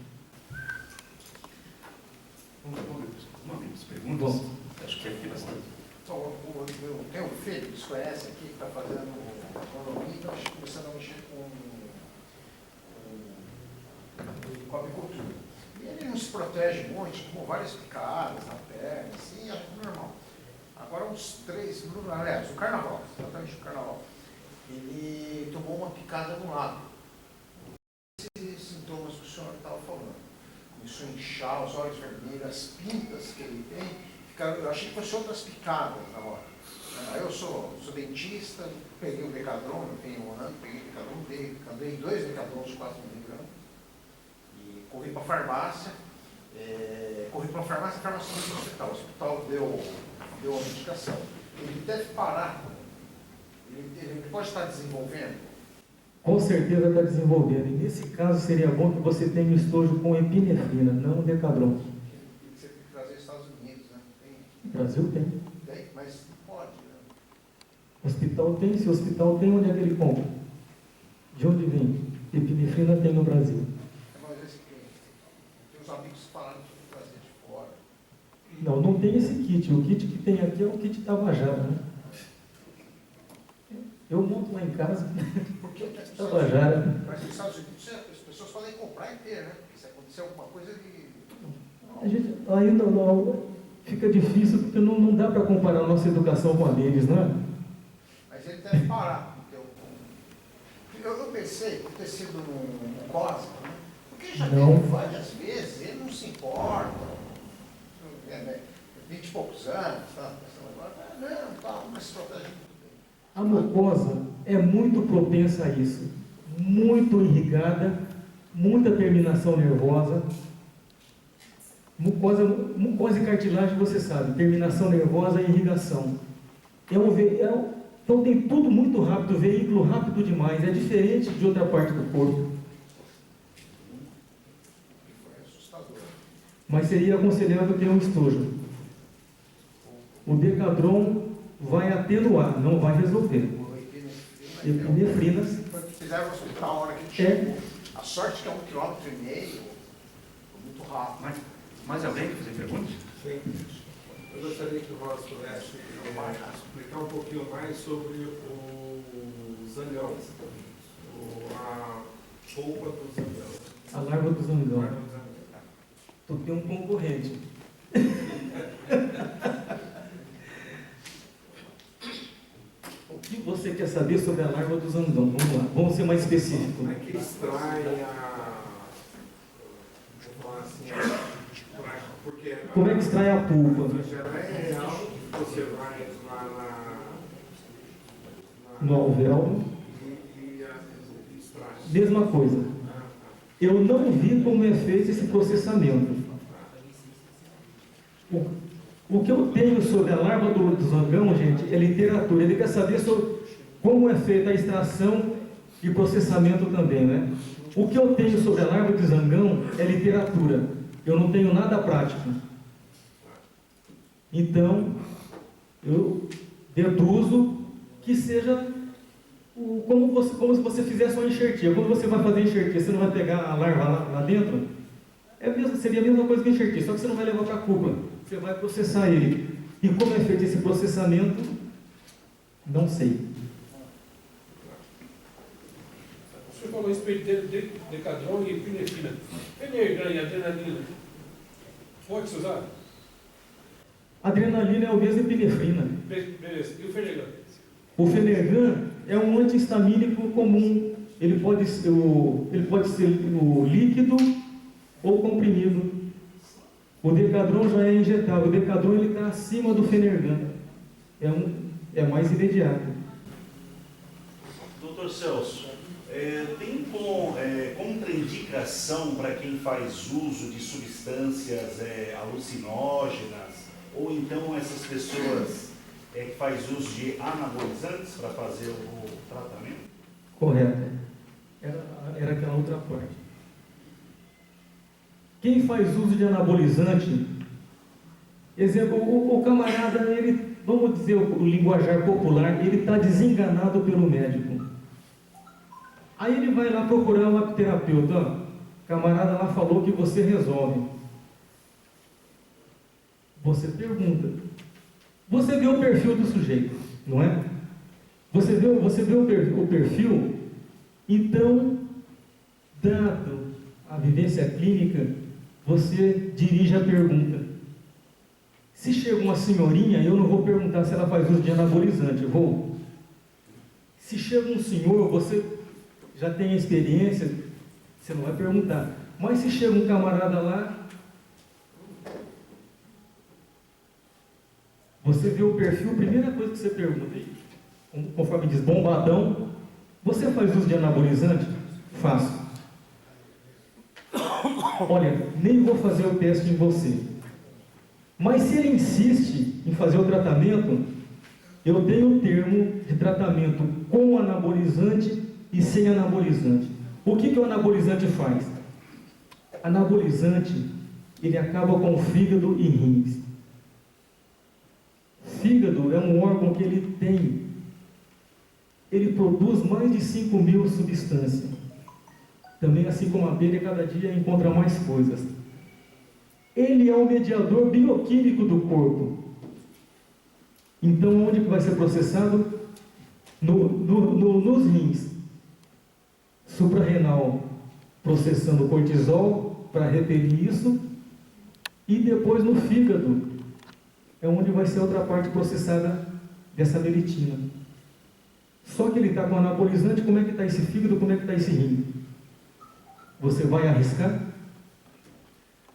Uma vez, perguntas? Acho que aqui bastante.
Então, tem um filho que se conhece aqui, que está fazendo economia, então acho que começando a mexer com a apicultura. E ele não se protege muito, tomou várias picadas na perna, assim, é normal. Agora uns 3, aliás, o carnaval, exatamente o carnaval, ele tomou uma picada no lado. Esses sintomas que o senhor estava falando. Começou a inchar, os olhos vermelhos, as pintas que ele tem, ficaram, eu achei que fosse outras picadas na hora. Aí eu sou dentista, peguei o Decadron, eu tenho 1 ano, peguei o Decadron, andei 2 Decadrons de 4 mg, e corri para a farmácia, a farmácia do hospital. O hospital deu a medicação. Ele deve parar, ele pode estar desenvolvendo.
Com certeza está desenvolvendo. E nesse caso seria bom que você tenha um estojo com epinefrina, não um Decadron.
Você tem que trazer os Estados Unidos, né?
O Brasil tem.
Tem, mas pode, né?
O hospital tem, se o hospital tem, onde é que ele compra? De onde vem? Epinefrina tem no Brasil.
Mas tem uns amigos que falaram que tem que trazer de fora.
Não tem esse kit. O kit que tem aqui é o kit Tabajara, né? Eu monto lá em casa.
Porque
Tabajara.
mas nos Estados Unidos as pessoas podem comprar inteira, né? Porque se acontecer alguma coisa de...
A gente, aí não, fica difícil porque não dá para comparar a nossa educação com a deles, não é?
Mas ele deve parar. Eu pensei, por ter sido um Cosmo, né? Porque já
Não.
teve várias vezes, ele não se importa. 20 e poucos anos, tá? Não, tá, mas se protege muito bem.
A mucosa é muito propensa a isso. Muito irrigada, muita terminação nervosa. Mucosa e cartilagem, você sabe, terminação nervosa e irrigação. Então tem tudo muito rápido, veículo rápido demais, é diferente de outra parte do corpo.
Foi assustador.
Mas seria aconselhável ter um estojo. O Decadron vai atenuar, não vai resolver. Epinefrinas.
Fizeram no hospital a hora que ele chegou. A sorte que é 1,5 km, muito rápido.
Mais alguém quer fazer perguntas?
Sim. Eu gostaria que o Ross pudesse explicar um pouquinho mais sobre o zangão, a polpa do zangão.
A larva do zangão.
Larva do zangão.
Tu tem um concorrente. O que você quer saber sobre a larva do zangão? Vamos lá, vamos ser mais específicos.
Como é que extrai vou falar assim, porque
Como é que extrai a polpa?
é real, você vai lá
No alvéolo,
e extrai.
mesma coisa. Eu não vi como é feito esse processamento. O que eu tenho sobre a larva do zangão, gente, é literatura. Ele quer saber sobre como é feita a extração e processamento também, né? O que eu tenho sobre a larva de zangão é literatura. Eu não tenho nada prático. Então, eu deduzo que seja como se você fizesse uma enxertia. Quando você vai fazer enxertia, você não vai pegar a larva lá dentro? Seria a mesma coisa que enxertia, só que você não vai levar para a cuba. Você vai processar ele. E como é feito esse processamento? Não sei.
O senhor falou a respeito de decadron e epinefrina. Fenergan e adrenalina, pode se usar?
Adrenalina é o mesmo epinefrina.
Beleza. E o Fenergan?
O Fenergan é um antihistamínico comum. Ele pode ser o líquido ou comprimido. O Decadron já é injetável. O Decadron está acima do Fenergan. É mais imediato.
Doutor Celso, tem contraindicação para quem faz uso de substâncias alucinógenas, ou então essas pessoas que faz uso de anabolizantes para fazer o tratamento?
Correto. Era aquela outra parte. Quem faz uso de anabolizante, exemplo, o camarada, ele, vamos dizer o linguajar popular, ele está desenganado pelo médico. Aí ele vai lá procurar um apiterapeuta. Ó, o camarada lá falou que você resolve. Você pergunta. Você vê o perfil do sujeito, não é? Você vê o perfil, então, dado a vivência clínica, você dirige a pergunta. Se chega uma senhorinha, eu não vou perguntar se ela faz uso de anabolizante, eu vou. Se chega um senhor, você já tem experiência, você não vai perguntar. Mas se chega um camarada lá, você vê o perfil, a primeira coisa que você pergunta, conforme diz, bombadão, você faz uso de anabolizante? Faço. Olha, nem vou fazer o teste em você. Mas se ele insiste em fazer o tratamento, eu tenho um termo de tratamento com anabolizante e sem anabolizante. O que o anabolizante faz? Anabolizante, ele acaba com o fígado e rins. Fígado é um órgão que ele produz mais de 5.000 substâncias. Também, assim como a abelha, cada dia encontra mais coisas. Ele é o mediador bioquímico do corpo. Então, onde que vai ser processado? Nos rins. Suprarrenal, processando cortisol para repelir isso. E depois no fígado, é onde vai ser outra parte processada dessa melitina. Só que ele está com anabolizante, como é que está esse fígado, como é que está esse rim? Você vai arriscar?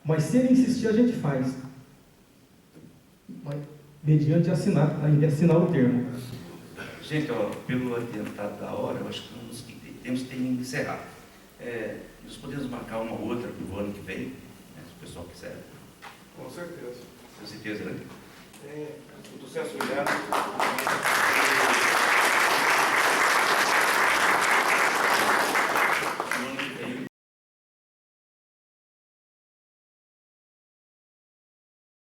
Mas se ele insistir, a gente faz. Mas, mediante assinar o termo.
Gente, ó, pelo adiantado da hora, eu acho que nós temos que encerrar. Nós podemos marcar uma outra para o ano que vem, né, se o pessoal quiser.
Com certeza.
Com certeza, né?
Sucesso, obrigado.